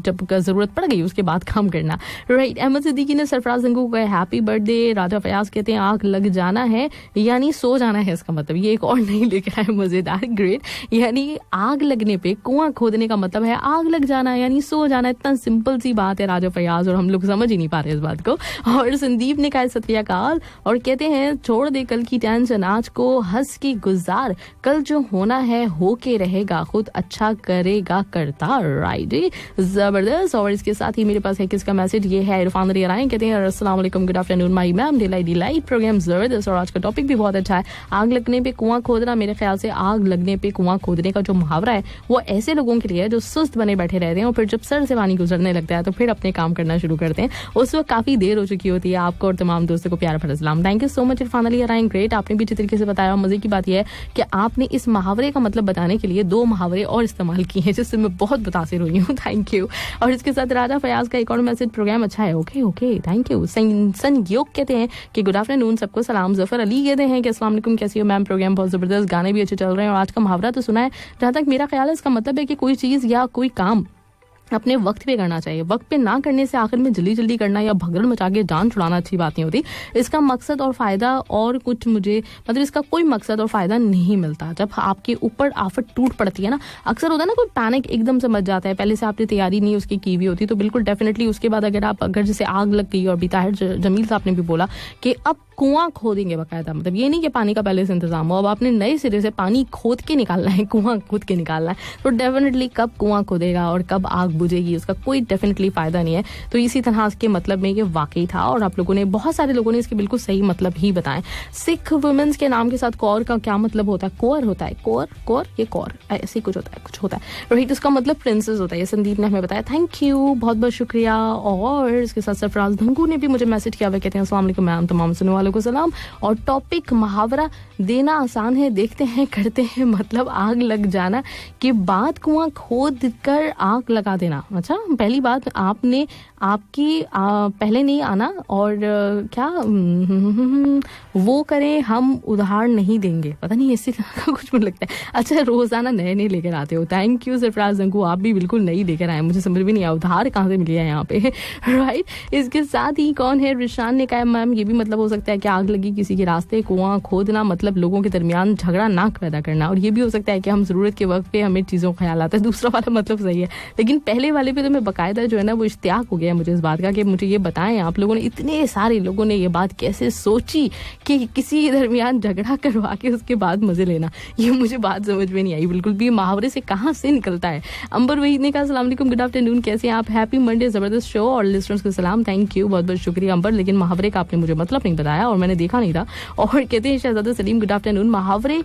जब जरूरत पड़ गई उसके बाद काम करना, राइट। अहमद सिद्दीकी ने सरफराज अंकु को हैप्पी बर्थडे। राजा फयाज कहते हैं आग लग जाना है यानी सो जाना है, इसका मतलब ये एक और नहीं लेकर आए, मजेदार, ग्रेट। यानी आग लगने पे कुआं खोदने का मतलब है आग लग जाना यानी सो जाना। इतना सिंपल सी बात है राजा फयाज, और हम लोग समझ ही नहीं पा रहे इस बात को। और संदीप ने कहा सत्याकाल, और कहते हैं छोड़ दे कल की टेंशन, आज को हंस के गुजार, कल जो होना है हो के रहेगा, खुद अच्छा करेगा करता, राइट, जबरदस्त। और इसके साथ ही मेरे पास है किसका मैसेज, ये है इरफान रियाराय, कहते हैं अस्सलाम वालेकुम, गुड आफ्टरनून माई मैम, डिलाइट प्रोग्राम जबरदस्त, और आज का टॉपिक भी बहुत अच्छा है। आग लगने पे कुआं खोदना, मेरे ख्याल से आग लगने पे कुआं खोदने का जो मुहावरा है वो ऐसे लोगों के लिए है जो सुस्त बने बैठे रहते हैं और फिर जब सर से पानी गुजरने लगता है तो फिर अपने काम करना शुरू करते हैं, उस वक्त काफी देर हो चुकी होती है। आपको और तमाम दोस्तों को प्यार भरा सलाम। Thank you so much Irfan Ali Rai, great. आपने भी अच्छे तरीके से बताया। मजे की बात यह है कि आपने इस मुहावरे का मतलब बताने के लिए 2 मुहावरे और इस्तेमाल किए हैं, जिससे मैं बहुत मुतासिर हुई हूँ, थैंक यू। और इसके साथ राजा फयाज का एक और मैसेज, प्रोग्राम अच्छा है, ओके ओके, थैंक यू। संयोग कहते हैं कि गुड आफ्टरनून, सबको सलाम। जफर अली कहते हैं कि अस्सलाम वालेकुम, कैसी हो मैम, प्रोग्राम बहुत जबरदस्त, गाने भी अच्छे चल रहे हैं, और आज का मुहावरा तो सुना है। जहाँ तक मेरा ख्याल है इसका मतलब है कि कोई चीज या कोई काम अपने वक्त पे करना चाहिए। वक्त पे ना करने से आखिर में जल्दी जल्दी करना या भगदड़ मचा के जान छुड़ाना अच्छी बात नहीं होती। इसका मकसद और फायदा और कुछ मुझे मतलब इसका कोई मकसद और फायदा नहीं मिलता। जब आपके ऊपर आफत टूट पड़ती है ना, अक्सर होता है ना कोई पैनिक एकदम से मच जाता है, पहले से आपने तैयारी नहीं उसकी की हुई होती, तो बिल्कुल डेफिनेटली उसके बाद अगर जैसे आग लग गई, और भी ताहिर जमील साहब ने भी बोला कि अब कुआं खोदेंगे बाकायदा, मतलब ये नहीं कि पानी का पहले से इंतजाम हो, अब आपने नए सिरे से पानी खोद के निकालना है, कुआं खोद के निकालना है, तो डेफिनेटली कब कुआं खोदेगा और कब आग बुझेगी उसका कोई डेफिनेटली फायदा नहीं है। तो इसी तरह के मतलब में ये वाकई था, और आप लोगों ने, बहुत सारे लोगों ने इसके बिल्कुल सही मतलब ही बताए। सिख वुमेन्स के नाम के साथ कौर का क्या मतलब होता है? कोर होता है, कोर ये कौर ऐसे कुछ होता है, राइट, उसका मतलब प्रिंसेस होता है। ये संदीप ने हमें बताया, थैंक यू, बहुत बहुत शुक्रिया। और इसके साथ सरफराज धंगू ने भी मुझे मैसेज किया हुआ, कहते हैं अस्सलाम वालेकुम मैम, तमाम सुनने वालों को सलाम। और टॉपिक मुहावरा देना आसान है, देखते हैं करते हैं, मतलब आग लग जाना के बाद कुआं खोद कर आग लगा देना। अच्छा, पहली बात आपने आपकी पहले नहीं आना, और क्या वो करें हम उधार नहीं देंगे, पता नहीं इसी तरह का कुछ मुझे लगता है। अच्छा, रोजाना नए नए लेकर आते हो, थैंक यू सरफराज अंकु, आप भी बिल्कुल नई लेकर आए, मुझे समझ भी नहीं आया उधार कहाँ से मिल गया यहाँ पे, राइट। इसके साथ ही कौन है, रिशान ने कहा मैम ये भी मतलब हो सकता है सकता है कि आग लगी किसी के रास्ते, कुआं खोदना मतलब लोगों के दरमियान झगड़ा नाक पैदा करना, और ये भी हो सकता है कि हम ज़रूरत के वक्त पे हमें चीज़ों का ख्याल आता है। दूसरा वाला मतलब सही है, लेकिन पहले वाले पे तो मैं बाकायदा जो है ना वो इश्तियाक हो गया मुझे इस बात का कि मुझे ये बताएं आप लोगों ने, इतने सारे लोगों ने ये बात कैसे सोची कि किसी दरमियान झगड़ा करवा के उसके बाद मजे लेना। ये मुझे बात समझ में नहीं आई बिल्कुल भी, मुहावरे से कहाँ से निकलता है। अंबर वहीद ने कहा अस्सलाम वालेकुम, गुड आफ्टरनून, कैसे हैं आप, हैप्पी मंडे, जबरदस्त शो और लिसनर्स को सलाम। थैंक यू, बहुत बहुत शुक्रिया अंबर, लेकिन मुहावरे का आपने मुझे मतलब नहीं बताया और मैंने देखा नहीं था। और कहते हैं शहजादा सलीम, गुड आफ्टरनून, मुहावरे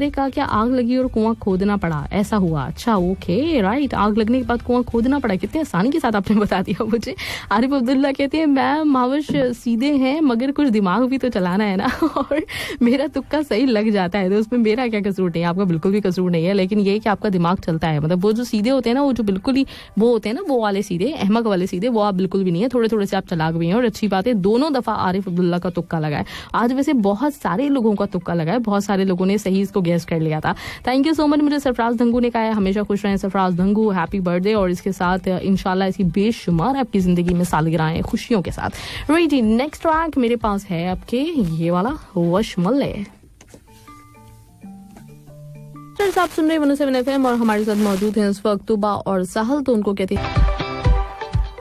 का क्या आग लगी और कुआं खोदना पड़ा, ऐसा हुआ? अच्छा ओके राइट, आग लगने के बाद कुआं खोदना पड़ा, कितने आसानी के साथ आपने बता दिया मुझे। आरिफ अब्दुल्ला कहते हैं मैं मावश सीधे हैं मगर कुछ दिमाग भी तो चलाना है ना, और मेरा तुक्का सही लग जाता है तो उसमें मेरा क्या कसूर नहीं है, आपका बिल्कुल भी कसूर नहीं है, लेकिन ये कि आपका दिमाग चलता है। मतलब वो जो सीधे होते हैं ना, वो जो बिल्कुल ही वो होते हैं ना, वो वाले सीधे, अहमक वाले सीधे, वो आप बिल्कुल भी नहीं है, थोड़े थोड़े से आप चलाक भी हैं। और अच्छी बात है, दोनों दफा आरिफ अब्दुल्ला का तुक्का लगा है आज। वैसे बहुत सारे लोगों का तुक्का लगा है, बहुत सारे लोगों ने सही इसको गैस कर लिया था। Thank you so much. मुझे सरफराज धंगू ने कहा है हमेशा खुश रहें सरफराज धंगू, हैप्पी बर्थडे, और इसके साथ इंशाल्लाह ऐसी बेशुमार आपकी जिंदगी में सालगिरहें खुशियों के साथ। राइट जी, नेक्स्ट ट्रैक मेरे पास है आपके ये वाला वशमले। आप सुन रहे 107 FM और हमारे साथ मौजूद हैं इस वक्त तुबा और साहल, तो उनको कहते हैं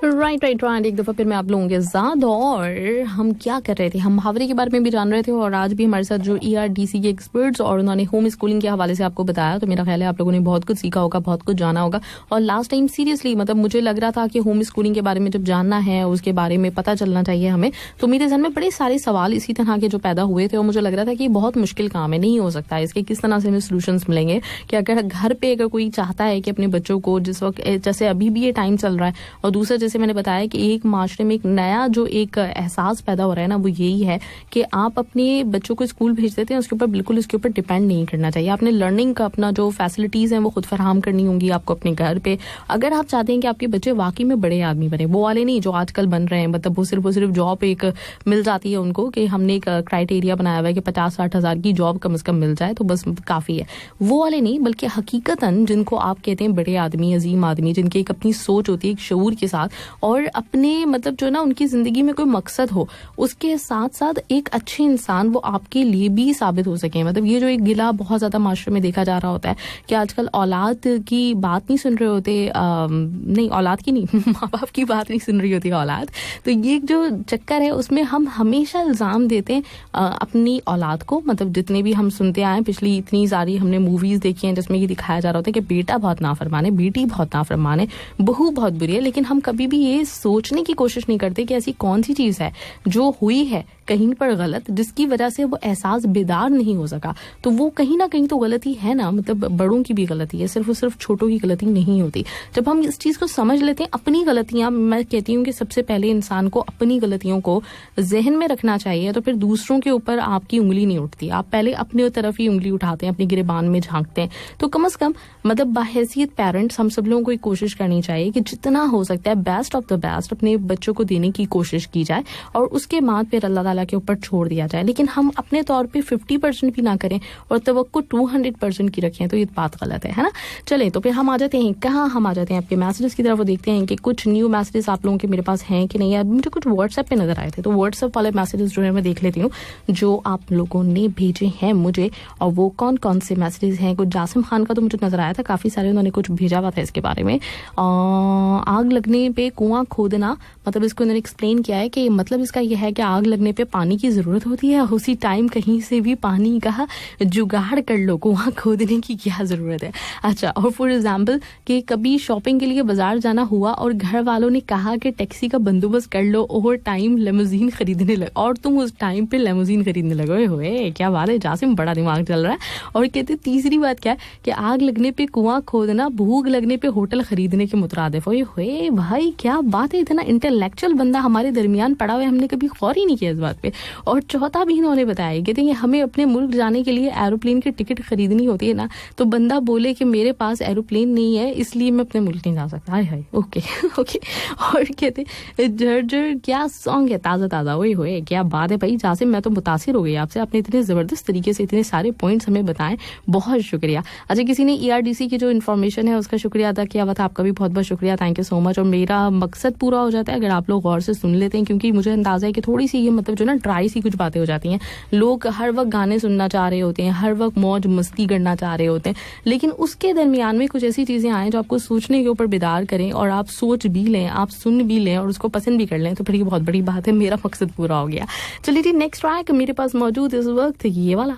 राइट एक दफा फिर मैं आप लोगों के साथ। और हम क्या कर रहे थे, हम मुहावरे के बारे में भी जान रहे थे, और आज भी हमारे साथ जो ERDC के एक्सपर्ट्स और उन्होंने होम स्कूलिंग के हवाले से आपको बताया, तो मेरा ख्याल है आप लोगों ने बहुत कुछ सीखा होगा, बहुत कुछ जाना होगा। और लास्ट टाइम सीरियसली मतलब मुझे लग रहा था कि होम स्कूलिंग के बारे में जब जानना है, उसके बारे में पता चलना चाहिए हमें, तो मेरे जहन में बड़े सारे सवाल इसी तरह के जो पैदा हुए थे, और मुझे लग रहा था कि बहुत मुश्किल काम है, नहीं हो सकता इसके, किस तरह से हमें सोल्यूशन मिलेंगे। कि अगर घर पे अगर कोई चाहता है कि अपने बच्चों को जिस वक्त, जैसे अभी भी ये टाइम चल रहा है, और दूसरा जैसे मैंने बताया कि एक माशरे में एक नया जो एक एहसास पैदा हो रहा है ना, वो यही है कि आप अपने बच्चों को स्कूल भेज देते हैं, उसके ऊपर बिल्कुल इसके ऊपर डिपेंड नहीं करना चाहिए। आपने लर्निंग का अपना जो फैसिलिटीज हैं वो खुद फराहम करनी होंगी आपको अपने घर पे। अगर आप चाहते हैं कि आपके बच्चे वाकई में बड़े आदमी बने, वो वाले नहीं जो आजकल बन रहे हैं, मतलब वो सिर्फ जॉब एक मिल जाती है उनको, कि हमने एक क्राइटेरिया बनाया हुआ है कि 50-60 हज़ार की जॉब कम से कम मिल जाए तो बस काफी है, वो वाले नहीं, बल्कि हकीकतन जिनको आप कहते हैं बड़े आदमी, अजीम आदमी, जिनकी एक अपनी सोच होती है एक शऊर के साथ, और अपने मतलब जो ना उनकी जिंदगी में कोई मकसद हो, उसके साथ साथ एक अच्छे इंसान वो आपके लिए भी साबित हो सके। मतलब ये जो एक गिला बहुत ज्यादा माशरे में देखा जा रहा होता है कि आजकल औलाद की बात नहीं सुन रहे होते, नहीं औलाद की नहीं माँ बाप की बात नहीं सुन रही होती औलाद, तो ये जो चक्कर है उसमें हम हमेशा इल्जाम देते हैं अपनी औलाद को। मतलब जितने भी हम सुनते आए, पिछली इतनी सारी हमने मूवीज देखी हैं जिसमें ये दिखाया जा रहा होता है कि बेटा बहुत नाफरमान है, बेटी बहुत नाफरमान है, बहू बहुत बुरी है, लेकिन हम कभी भी ये सोचने की कोशिश नहीं करते कि ऐसी कौन सी चीज है जो हुई है कहीं पर गलत, जिसकी वजह से वो एहसास बेदार नहीं हो सका, तो वो कहीं ना कहीं तो गलती है ना। मतलब बड़ों की भी गलती है, सिर्फ छोटों की गलती नहीं होती। जब हम इस चीज को समझ लेते हैं, अपनी गलतियां, मैं कहती हूँ कि सबसे पहले इंसान को अपनी गलतियों को जहन में रखना चाहिए, तो फिर दूसरों के ऊपर आपकी उंगली नहीं उठती, आप पहले अपने तरफ ही उंगली उठाते हैं, अपनी गिरेबान में झांकते हैं। तो कम से कम मतलब बाहैसियत पेरेंट्स हम सब लोगों को कोशिश करनी चाहिए कि जितना हो सकता है बेस्ट ऑफ द बेस्ट अपने बच्चों को देने की कोशिश की जाए, और उसके बाद फिर अल्लाह ताला के ऊपर छोड़ दिया जाए। लेकिन हम अपने तौर पे 50% भी ना करें और तवक्को 200% की रखें, तो ये बात गलत है ना। चलें तो फिर हम आ जाते हैं कहाँ, हम आ जाते हैं आपके मैसेजेस की तरफ, वो देखते हैं कि कुछ न्यू मैसेजेस आप लोगों के मेरे पास हैं कि नहीं। अब मुझे कुछ व्हाट्सएप पे नजर आए थे, तो व्हाट्सएप वाले मैसेजेस जो है मैं देख लेती हूँ जो आप लोगों ने भेजे हैं मुझे, और वो कौन कौन से मैसेजेस हैं। कुछ जासिम खान का तो मुझे नजर आया था, काफी सारे उन्होंने कुछ भेजा हुआ था इसके बारे में। आग लगने पे कुआं खोदना, मतलब इसको उन्होंने एक्सप्लेन किया है कि मतलब इसका यह है कि आग लगने पे पानी की जरूरत होती है, उसी टाइम कहीं से भी पानी का जुगाड़ कर लो, कुआं खोदने की क्या जरूरत है। अच्छा, और फॉर एग्जाम्पल कि कभी शॉपिंग के लिए बाजार जाना हुआ और घर वालों ने कहा कि टैक्सी का बंदोबस्त कर लो, और टाइम लेमोजीन खरीदने लगे, और तुम उस टाइम पे लेमोजीन खरीदने लगे हुए, क्या बात है जासिम, बड़ा दिमाग चल रहा है। और कहते तीसरी बात क्या है कि आग लगने पे कुआं खोदना भूख लगने पे होटल खरीदने के मुतरादिफ। हुए भाई क्या बात है, इतना इंटेलेक्चुअल बंदा हमारे दरमियान पड़ा हुआ है, हमने कभी गौर ही नहीं किया इस बात पे। और चौथा भी इन्होंने बताया, कहते हैं हमें अपने मुल्क जाने के लिए एरोप्लेन की टिकट खरीदनी होती है ना, तो बंदा बोले कि मेरे पास एरोप्लेन नहीं है इसलिए मैं अपने मुल्क नहीं जा सकता। हाय हाय, ओके ओके। और कहते झरझर क्या सॉन्ग है, ताज़ा ताज़ा, ओए होए क्या बात है भाई जासिम, मैं तो मुतासिर हो गई आपसे, आपने इतने ज़बरदस्त तरीके से इतने सारे पॉइंट्स हमें बताएं, बहुत शुक्रिया। अच्छा, किसी ने ERDC की जो इन्फॉर्मेशन है उसका शुक्रिया अदा किया हुआ था, आपका भी बहुत बहुत शुक्रिया, थैंक यू सो मच। और मेरा मकसद पूरा हो जाता है अगर आप लोग गौर से सुन लेते हैं, क्योंकि मुझे अंदाजा है कि थोड़ी सी ये मतलब जो ना ड्राई सी कुछ बातें हो जाती हैं, लोग हर वक्त गाने सुनना चाह रहे होते हैं, हर वक्त मौज मस्ती करना चाह रहे होते हैं, लेकिन उसके दरमियान में कुछ ऐसी चीज़ें आएँ जो आपको सोचने के ऊपर बेदार करें और आप सोच भी लें, आप सुन भी लें और उसको पसंद भी कर लें, तो फिर ये बहुत बड़ी बात है, मेरा मकसद पूरा हो गया। चलिए जी, नेक्स्ट ट्रैक मेरे पास मौजूद इस वक्त ये वाला।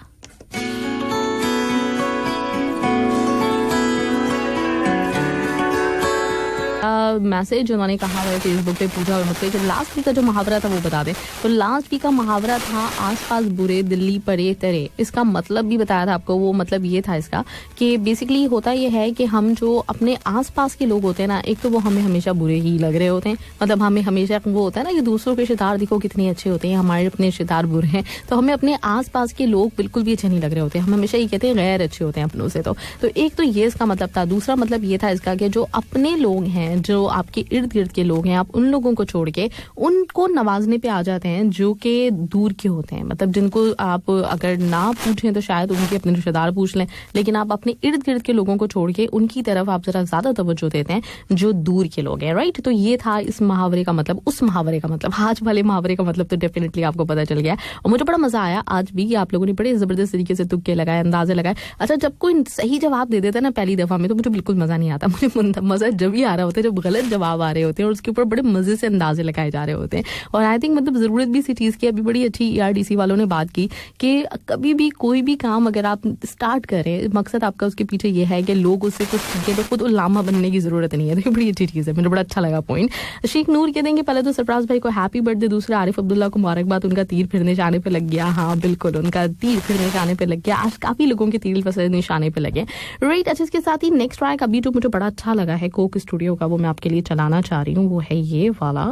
मैसेज उन्होंने कहा है फेसबुक पे, पूछा और मुझसे कि लास्ट वीक का जो मुहावरा था वो बता दें। तो लास्ट वीक का मुहावरा था आसपास बुरे दिल्ली परे तरे। इसका मतलब भी बताया था आपको, वो मतलब ये था इसका कि बेसिकली होता ये है कि हम जो अपने आसपास के लोग होते हैं ना, एक तो वो हमें हमेशा बुरे ही लग रहे होते हैं, मतलब हमें हमेशा वो होता है ना कि दूसरों के रिश्तेदार देखो कितने अच्छे होते हैं, हमारे अपने रिश्तेदार बुरे हैं, तो हमें अपने आसपास के लोग बिल्कुल भी अच्छे नहीं लग रहे होते, हम हमेशा ये कहते हैं गैर अच्छे होते हैं अपनों से। तो एक तो ये इसका मतलब था। दूसरा मतलब ये था इसका कि जो अपने लोग हैं, जो आपके इर्द गिर्द के लोग हैं, आप उन लोगों को छोड़ के उनको नवाजने पे आ जाते हैं जो कि दूर के होते हैं, मतलब जिनको आप अगर ना पूछें तो शायद उनके अपने रिश्तेदार पूछ लें, लेकिन आप अपने इर्द गिर्द के लोगों को छोड़ के उनकी तरफ आप जरा ज्यादा तवज्जो देते हैं जो दूर के लोग हैं, राइट। तो ये था इस मुहावरे का मतलब। उस मुहावरे का मतलब, आज वाले मुहावरे का मतलब तो डेफिनेटली आपको पता चल गया और मुझे बड़ा मजा आया आज भी, आप लोगों ने बड़े जबरदस्त तरीके से तुक्के लगाए, अंदाजे लगाए। अच्छा, जब कोई सही जवाब दे देता है ना पहली दफा में, तो मुझे बिल्कुल मजा नहीं आता, मुझे मजा जब ही आ रहा होता है जब गलत जवाब आ रहे होते हैं और उसके ऊपर बड़े मजे से अंदाजे लगाए जा रहे होते हैं। और आई थिंक मतलब जरूरत भी इसी चीज की, अभी बड़ी अच्छी ERDC वालों ने बात की कि कभी भी कोई भी काम अगर आप स्टार्ट करें, मकसद आपका उसके पीछे ये है कि लोग उससे कुछ सीखें, तो खुद उल्लामा बनने की जरूरत नहीं है। तो बड़ी अच्छी चीज है, मुझे बड़ा अच्छा लगा पॉइंट। शेख नूर कह देंगे पहले तो सरफराज भाई को हैप्पी बर्थडे, दूसरे आरिफ अब्दुल्ला को मुबारकबाद, उनका तीर फिरने जाने पे लग गया। हाँ बिल्कुल, उनका तीर फिरने जाने पे लग गया, आज काफी लोगों के तीर निशाने पे लगे, राइट। अच्छा, इसके साथ ही नेक्स्ट ट्रैक अभी जो मुझे बड़ा अच्छा लगा है कोक स्टूडियो का, वो मैं आपके लिए चलाना चाह रही हूँ, वो है ये वाला।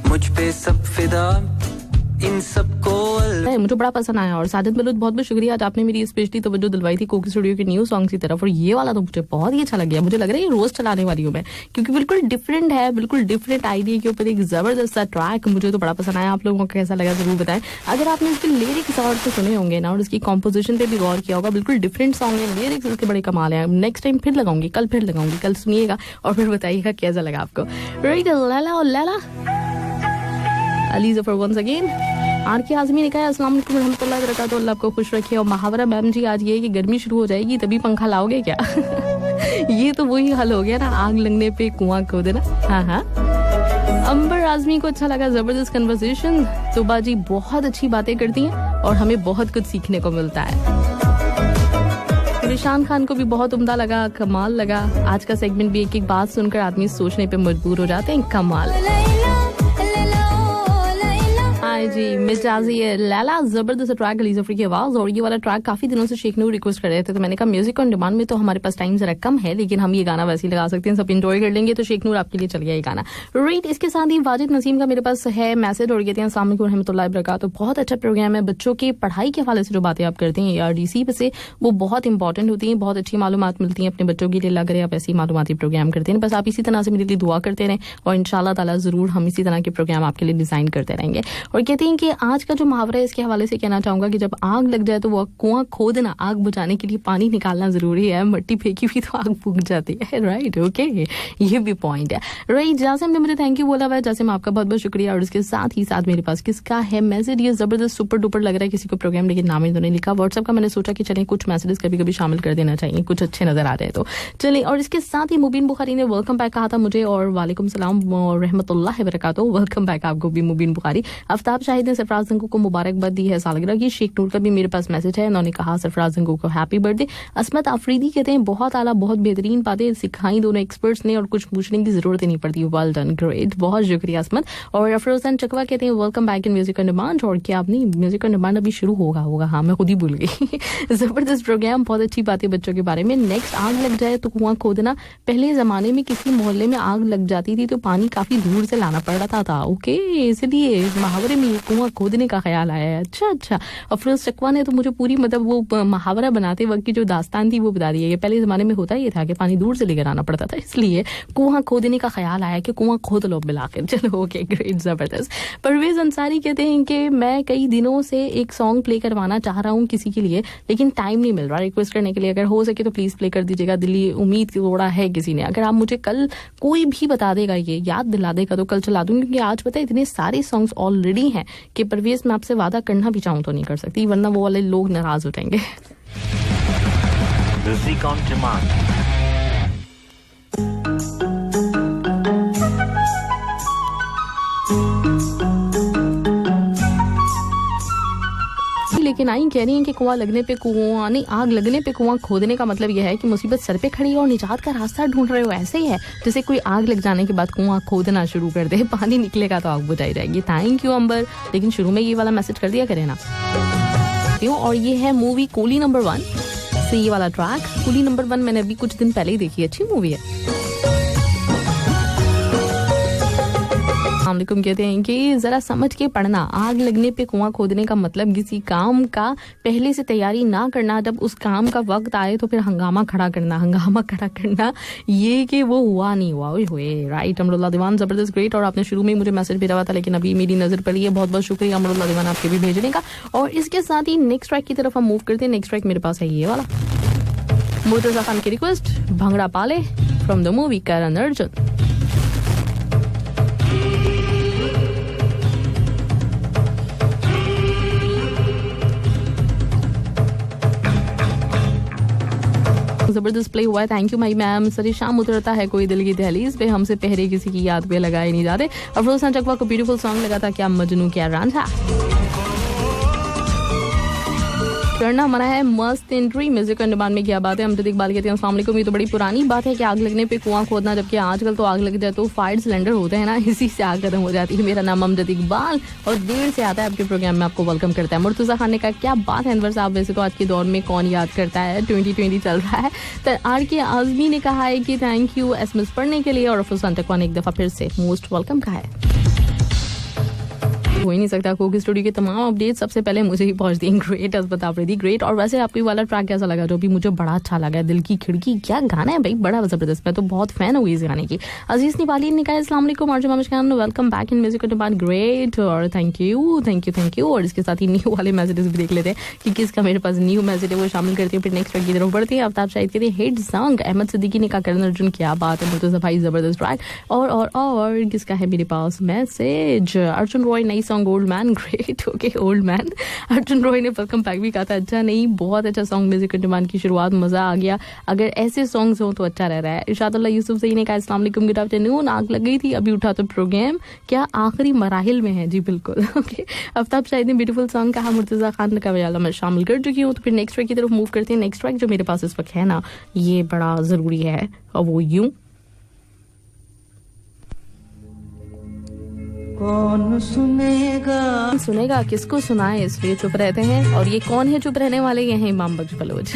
मुझ पे सब फिदा इन सबको मुझे बड़ा पसंद आया और साजिद बलूच बहुत बहुत शुक्रिया, आज आपने मेरी स्पेशली तवज्जो दिलवाई थी कोक स्टूडियो के न्यू सॉन्ग की तरफ। और ये वाला तो मुझे बहुत ही अच्छा लग गया, मुझे लग रहा है ये रोज चलाने वाली हूँ मैं, क्योंकि बिल्कुल डिफरेंट है, बिल्कुल डिफरेंट आइडिया के ऊपर एक जबरदस्त सा ट्रैक, मुझे तो बड़ा पसंद आया। आप लोगों को कैसा लगा जरूर बताएं। अगर आपने इसके लिरिक्स और से सुने होंगे ना और इसकी कॉम्पोजिशन पे भी गौर किया होगा, बिल्कुल डिफरेंट सॉन्ग है, लिरिक्स इसके बड़े कमाल है। नेक्स्ट टाइम फिर लगाऊंगी, कल सुनिएगा और फिर बताइएगा कैसा लगा आपको, राइट। लैला और Laila Ali Zafar once again. R K Azmi ने कहा अस्सलाम वालेकुम रहमतुल्लाहि व बरकातहू, अल्लाह आपको खुश रखे। और मुहावरा मैम जी आज ये है कि गर्मी शुरू हो जाएगी तभी पंखा लाओगे क्या? ये तो वही हल हो गया ना, आग लगने पे कुआं खोदना। हाँ। अंबर आजमी को अच्छा लगा, जबरदस्त कन्वर्सेशन। सुबह जी बहुत अच्छी बातें करती हैं और हमें बहुत कुछ सीखने को मिलता है। निशान खान को भी बहुत उम्दा लगा, कमाल लगा। आज का सेगमेंट भी एक एक बात सुनकर आदमी सोचने पे मजबूर हो जाते हैं, कमाल। जी मिजाजी लैला, जबरदस्त ट्रैक, अली जफरी की आवाज। और ये वाला ट्रैक काफी दिनों से शेख नूर रिक्वेस्ट कर रहे थे, तो मैंने कहा म्यूजिक ऑन डिमांड में तो हमारे पास टाइम जरा कम है, लेकिन हम ये गाना वैसे ही लगा सकते हैं, सब एंजॉय कर लेंगे, तो शेख नूर आपके लिए चल गया ये गाना, राइट। इसके साथ ही वाजिद नसीम का मेरे पास है मैसेज और कहते हैं अस्सलाम वालेकुम रहमतुल्लाहि व बरकातहू, बहुत अच्छा प्रोग्राम है। बच्चों की पढ़ाई के हवाले से जो बातें आप करते हैं ERDC पे से, वो बहुत इंपॉर्टेंट होती है, बहुत अच्छी मालूमात मिलती है अपने बच्चों के लिए। लग रहे आप ऐसी मालूमाती प्रोग्राम करते हैं, बस आप इसी तरह से मेरे लिए दुआ करते रहें और इंशाल्लाह ताला जरूर हम इसी तरह के प्रोग्राम आपके लिए डिजाइन करते रहेंगे। और कहते हैं कि आज का जो मुहावरा है इसके हवाले से कहना चाहूंगा कि जब आग लग जाए तो वो कुआं खोदना, आग बुझाने के लिए पानी निकालना जरूरी है, मट्टी फेंकी भी तो आग फूक जाती है, राइट। ओके, ये भी पॉइंट है, राइट। जासिम ने मुझे थैंक यू बोला हुआ है, जासिम आपका बहुत बहुत शुक्रिया। और इसके साथ ही साथ मेरे पास किसका है मैसेज, ये जबरदस्त सुपर डुपर लग रहा है, किसी को प्रोग्राम लेकिन नाम ही तो नहीं लिखा। व्हाट्सएप का मैंने सोचा कि चलें कुछ मैसेजेस कभी कभी शामिल कर देना चाहिए, कुछ अच्छे नजर आ रहे हैं तो चलें। और इसके साथ ही मुबीन बुखारी ने वेलकम बैक कहा था मुझे, और वालेकुम सलाम रहमतुल्लाहि व बरकातहू, वेलकम बैक आपको भी मुबीन बुखारी। आफ्ताब शाहिद ने सरफराज जंगू को मुबारकबाद दी है सालगिरह की। शेख नूर का भी मेरे पास मैसेज है, उन्होंने कहा सरफराज जंगू को हैप्पी बर्थडे। असमत आफरीदी कहते हैं बहुत आला, बहुत बेहतरीन बातें सिखाई दोनों एक्सपर्ट्स ने और कुछ पूछने की जरूरत ही नहीं पड़ती, वेल डन, ग्रेट, बहुत शुक्रिया असमत। और अफरोजन चकवा कहते हैं welcome back in music on demand. और क्या आप नहीं, म्यूजिक ऑन डिमांड अभी शुरू होगा, हाँ मैं खुद ही भूल गई। जबरदस्त प्रोग्राम, बहुत अच्छी बातें बच्चों के बारे में। नेक्स्ट, आग लग जाए तो कुआं खोदना। पहले जमाने में किसी मोहल्ले में आग लग जाती थी तो पानी काफी दूर से लाना पड़ता था, ओके, इसलिए मुहावरे में कुआं खोदने का ख्याल आया है। अच्छा अफरोज चकवा ने तो मुझे पूरी मतलब वो मुहावरा बनाते वक्त की जो दास्तान थी वो बता दी है। पहले जमाने में होता ये था कि पानी दूर से लेकर आना पड़ता था, इसलिए कुआं खोदने का ख्याल आया कि कुआं खोद लो बिलाकर। चलो ओके ग्रेट, जबरदस्त। परवेज अंसारी कहते हैं कि मैं कई दिनों से एक सॉन्ग प्ले करवाना चाह रहा हूँ किसी के लिए, लेकिन टाइम नहीं मिल रहा रिक्वेस्ट करने के लिए। अगर हो सके तो प्लीज प्ले कर दीजिएगा। दिल्ली उम्मीद तोड़ा है किसी ने। अगर आप मुझे कल कोई भी बता देगा, ये याद दिला देगा तो कल चला दूंगी, क्योंकि आज पता है इतने सारे सॉन्ग्स ऑलरेडी हैं कि परवेज मैं आपसे वादा करना भी चाहूँ तो नहीं कर सकती, वरना वो वाले लोग नाराज हो जाएंगे। Music on demand. लेकिन आई कह रही हैं कि कुआं लगने पे कुआं नहीं, आग लगने पे कुआं खोदने का मतलब यह है कि मुसीबत सर पे खड़ी है और निजात का रास्ता ढूंढ रहे हो। ऐसे ही है जैसे कोई आग लग जाने के बाद कुआं खोदना शुरू कर दे, पानी निकलेगा तो आग बुझाई जाएगी। थैंक यू अंबर, लेकिन शुरू में ये वाला मैसेज कर दिया करे ना। और ये है मूवी कूली नंबर 1 से ये वाला ट्रैक। कूली नंबर 1 मैंने अभी कुछ दिन पहले ही देखी, अच्छी मूवी है। अस्सलामुअलैकुम कहते हैं कि जरा समझ के पढ़ना, आग लगने पे कुआं खोदने का मतलब किसी काम का पहले से तैयारी ना करना, जब उस काम का वक्त आए तो फिर हंगामा खड़ा करना ये कि वो हुआ नहीं हुआ। हुए राइट अमरुल्लाह दीवान, जबरदस्त ग्रेट। और आपने शुरू में मुझे मैसेज भेजा हुआ था लेकिन अभी मेरी नजर पड़ी है, बहुत बहुत शुक्रिया अमरुल्लाह दीवान आपके भी भेजने का। और इसके साथ ही नेक्स्ट ट्रैक की तरफ हम मूव करते हैं। नेक्स्ट ट्रैक मेरे पास है ये वाला, मुर्तजा खान की रिक्वेस्ट, भंगड़ा पाले from the movie Karan Arjun. जबरदस्त प्ले हुआ है, थैंक यू माई मैम। सरी शाम उतरता है कोई दिल की दहलीज पे, हमसे पहरे किसी की याद पे लगाए नहीं जाते। अफरोज खान चकवा को ब्यूटीफुल सॉन्ग लगा था, क्या मजनू क्या रांझा। करना मना है मस्त एंट्री म्यूजिक अंडमान में, क्या बात है। अमजद इकबाल कहते हैं अस्सलाम वालेकुम, ये तो बड़ी पुरानी बात है कि आग लगने पे कुआं खोदना, जबकि आजकल तो आग लग जाए तो फायर सिलेंडर होते हैं ना, इसी से आग खत्म हो जाती है। मेरा नाम अमजद इकबाल और देर से आता है आपके प्रोग्राम में, आपको वेलकम करता है। मुर्तजा खान ने कहा क्या बात है अनवर साहब, वैसे तो आज के दौर में कौन याद करता है, 2020 चल रहा है। तो आर के आजमी ने कहा है कि थैंक यू एसएमएस पढ़ने के लिए, और अफरोज खान ने एक दफा फिर से मोस्ट वेलकम कहा है। हो ही नहीं सकता, कोकी स्टूडियो के तमाम अपडेट सबसे पहले मुझे ही पहुंचती हैं। ग्रेट बता रही थी, ग्रेट। और वैसे आपको वाला ट्रैक कैसा लगा जो भी मुझे बड़ा अच्छा लगा, दिल की खिड़की, क्या गाना है भाई, बड़ा जबरदस्त। मैं तो बहुत फैन हुई इस गाने की। अजीज निवाली ने कहा अस्सलाम वालेकुम Arjun Khan, welcome back in music depart, great और थैंक यू। और इसके साथ ही न्यू वाले मैसेजेस भी देख लेते हैं कि किसका मेरे पास न्यू मैसेज है, वो शामिल करते हैं। फिर नेक्स्ट ट्रैक की तरफ बढ़ते हैं। आफ्ताब शाहिद कहते हैं हिट सॉन्ग, अहमद सिद्दीकी ने कहा करण अर्जुन, क्या बात है मुर्तजा भाई, जबरदस्त ट्रैक। और किसका है मेरे पास मैसेज, अर्जुन रॉय नई song old man, great okay old man. Arjun Roy ने वेलकम बैक भी कहा था, अच्छा नहीं बहुत अच्छा सॉन्ग, म्यूजिक डिमांड की शुरुआत, मजा आ गया, अगर ऐसे सॉन्ग्स हो तो अच्छा रह रहा है। इरशादुल्लाह यूसुफ सही ने कहा अस्सलाम वालेकुम, गुड आफ्टरनून, आग लग गई थी अभी उठा तो प्रोग्राम क्या आखिरी मराहिल में है, जी बिल्कुल ओके। आफ्ताब शाहिद ने ब्यूटीफुल सॉन्ग कहा, मुर्तजा खान का वाला मैं शामिल कर चुकी हूँ। तो फिर नेक्स्ट ट्रैक की तरफ मूव करते हैं। नेक्स्ट ट्रैक जो मेरे पास इस वक्त है ना, ये बड़ा जरूरी है, और वो यूं कौन सुनेगा किसको सुनाए, इसलिए चुप रहते हैं। और ये कौन है चुप रहने वाले, ये हैं इमाम बख्श बलोच।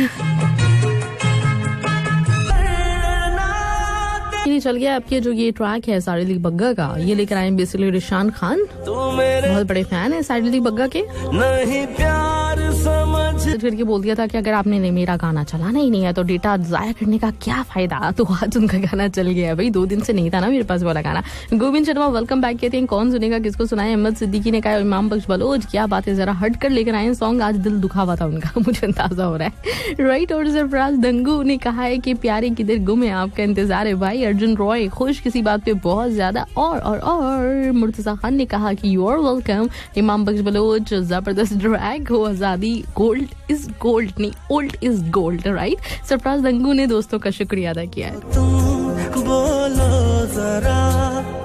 चल गया आपके जो ये ट्रैक है साजिद अली बग्गा का, ये लेकर आए बेसिकली रिशान खान, बहुत बड़े फैन है साजिद अली बग्गा के। नहीं प्यार समझ करके बोल दिया था कि अगर आपने मेरा गाना चलाना ही नहीं है तो डेटा जाया करने का क्या फायदा, तो आज उनका गाना चल गया है भाई, 2 दिन से नहीं था ना मेरे पास वाला गाना। गोविंद शर्मा वेलकम बैक कहते हैं कौन सुनेगा किसको सुनाए, अहमद सिद्दीकी ने कहा इमाम बख्श बलोच, क्या बात है, जरा हट कर लेकर आए सॉन्ग, आज दिल दुखा हुआ था उनका, मुझे अंदाजा हो रहा है राइट। और सरफराज दंगू ने कहा है कि प्यारे किधर गुम है, आपका इंतजार है भाई। अर्जुन रॉय खुश किसी बात पे बहुत ज्यादा। और मुर्तजा खान ने कहा कि यू आर वेलकम इमाम बख्श बलोच, जबरदस्त ट्रैक हो, आजादी गोल्ड इज गोल्ड नहीं old is gold right. Sarfaraz Dangu ने दोस्तों का शुक्रिया अदा किया है। तुम बोलो जरा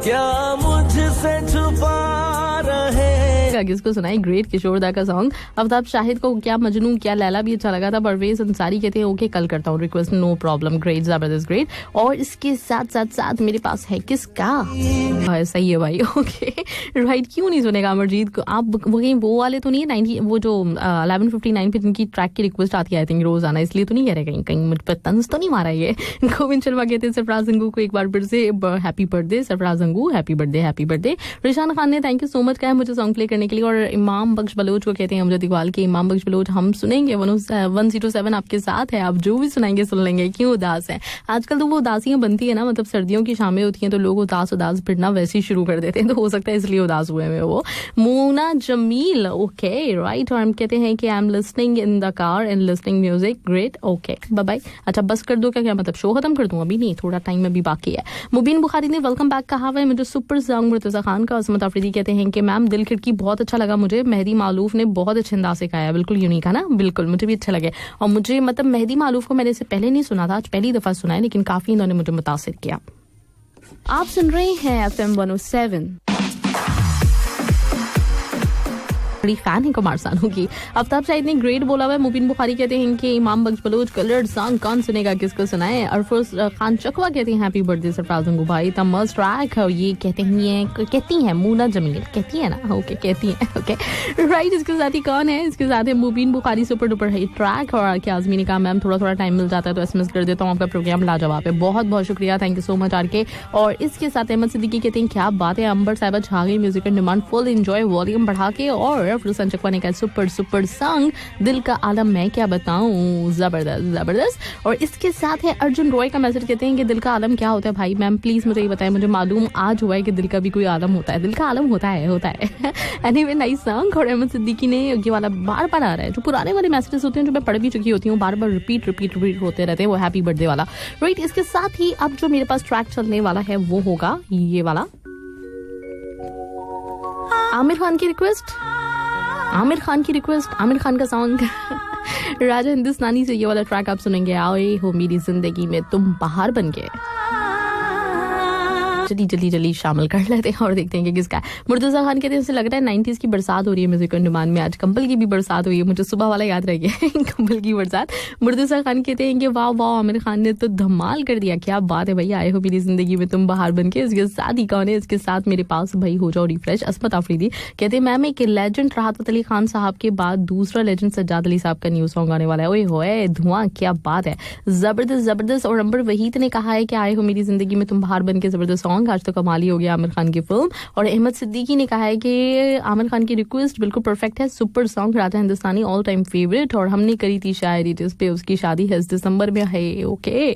क्या मुझसे छुपा रहे, किसको सुनाई, ग्रेट किशोरदा का सॉन्ग। आफ्ताब शाहिद को क्या मजनू क्या लैला भी अच्छा लगा था। परवेज अंसारी कहते हैं ओके कल करता हूँ रिक्वेस्ट, नो प्रॉब्लम, ग्रेट जबरदस्त ग्रेट। और इसके साथ साथ साथ मेरे पास है किसका, सही है भाई ओके राइट। क्यों नहीं सुनेगा अमरजीत को, आप वो वाले तो नहीं है 90 वो जो 11:59 पे जिनकी ट्रैक की रिक्वेस्ट आती है आई थिंक रोज आना, इसलिए तो नहीं कह रहे कहीं मुझ पर तंज तो नहीं मारा ये। गोविंद शर्मा कहते हैं सरफराज अंगू को एक बार फिर से happy birthday Sarfaraz Angu, happy birthday. Rishan Khan ने थैंक यू सो मच कहा मुझे सॉन्ग प्ले करने के लिए। और इमाम बख्श बलोच को कहते हैं अमजद इकबाल के इमाम बख्श बलोच हम सुनेंगे 107 आपके साथ है, आप जो भी सुनाएंगे सुन लेंगे। क्यों उदास है आजकल, तो वो उदासियां बनती है ना, मतलब सर्दियों की शामें होती हैं तो लोग उदास फिरना वैसे ही शुरू कर देते हैं, तो हो सकता है इसलिए उदास हुए हैं वो। मूना जमील ओके राइट, और हम कहते हैं कि I am listening in the car and listening music great okay bye bye. अच्छा बस कर दो क्या मतलब शो खत्म कर दूं? अभी नहीं, थोड़ा टाइम अभी बाकी है। मुबीन बुखारी ने वेलकम बैक कहा हुआ है मुझे सुपर सॉन्ग मुर्तजा खान का। असमत अफरीदी कहते हैं कि मैम दिल खिड़की बहुत अच्छा लगा मुझे, मेहदी मालूफ ने बहुत अच्छे अंदाज से गाया, बिल्कुल यूनिक है ना, बिल्कुल मुझे भी अच्छा लगे। और मुझे मतलब मेहदी मालूफ को मैंने इससे पहले नहीं सुना था, आज पहली दफा सुना है, लेकिन काफी इन्होंने मुझे मुतासिर किया। आप सुन रहे हैं FM 107। बड़ी फैन है कुमार सानू की। आफ्ताब शाहिद ने ग्रेट बोला हुआ है। मुबीन बुखारी कहते हैं कि इमाम बख्श बलोच कलर्ड सॉन्ग कौन सुनेगा, किसको सुनाए। अरफोज खान चकवा कहते हैं हैप्पी बर्थडे सरफराज गंगू भाई, द मस्ट ट्रैक। ये कहती हैं मूना जमील, कहती है ना, ओके कहती हैं ओके राइट। इसके साथ ही कौन है, इसके साथ है Mubeen Bukhari super duper hit track. और क्या आजमी ने कहा मैम थोड़ा टाइम मिल जाता है तो SMS कर देता हूँ, आपका प्रोग्राम लाजवाब है, बहुत बहुत शुक्रिया, thank you so much RK. और इसके साथ अहमद सिद्दीकी कहते हैं क्या बात है, अंबर साहिबा छा गई, music and demand full enjoy, volume बढ़ा के। और फुलसन चकवा ने कहा सुपर सॉन्ग दिल का आलम मैं क्या बताऊं, जबरदस्त। और इसके साथ है अर्जुन रॉय का मैसेज, कहते हैं कि दिल का आलम क्या होता है भाई, मैम प्लीज मुझे ये बताएं, मुझे मालूम आज हुआ है कि दिल का भी कोई आलम होता है, दिल का आलम होता है एनीवे नाइस सॉन्ग। और अहमद सिद्दीकी ने ये वाला बार आ रहा है, जो पुराने वाले मैसेजेस होते हैं जो मैं पढ़ भी चुकी होती हूँ, बार रिपीट होते रहते हैं, वो हैप्पी बर्थडे वाला राइट। इसके साथ ही अब जो मेरे पास ट्रैक चलने वाला है वो होगा ये वाला, आमिर खान की रिक्वेस्ट, आमिर खान का सॉन्ग राजा हिंदुस्तानी से ये वाला ट्रैक आप सुनेंगे, आए हो मेरी जिंदगी में तुम बाहर बन के। जल्दी शामिल कर लेते हैं और देखते हैं कि किसका है। मुर्तजा खान कहते हैं उसे लग रहा है 90s की बरसात हो रही है म्यूजिक ऑन डिमांड में, आज कंबल की भी बरसात हुई है, मुझे सुबह वाला याद रह गया कंबल की बरसात। मुर्तजा खान कहते हैं कि वाह आमिर खान ने तो धमाल कर दिया, क्या बात है भैया, आए हो मेरी जिंदगी में तुम बाहर बन के। इसके साथ ही कौन है, इसके साथ मेरे पास भाई हो जाओ रिफ्रेश। असमत अफरीदी कहते हैं मैम एक लेजेंड राहत अली खान साहब के बाद दूसरा लेजेंड सज्जाद अली साहब का न्यू सॉन्ग आने वाला है, ओए होए धुआं, क्या बात है, जबरदस्त। और अंबर वहीद ने कहा है कि आए हो मेरी जिंदगी में तुम बाहर बन के, जबरदस्त सॉन्ग, आज तो कमाल ही हो गया आमिर खान की फिल्म। और अहमद सिद्दीकी ने कहा है कि आमिर खान की रिक्वेस्ट बिल्कुल परफेक्ट है, super song, Raja Hindustani all time favourite. और हमने करी थी शायरी जिस पे उसकी शादी है दिसंबर में है, ओके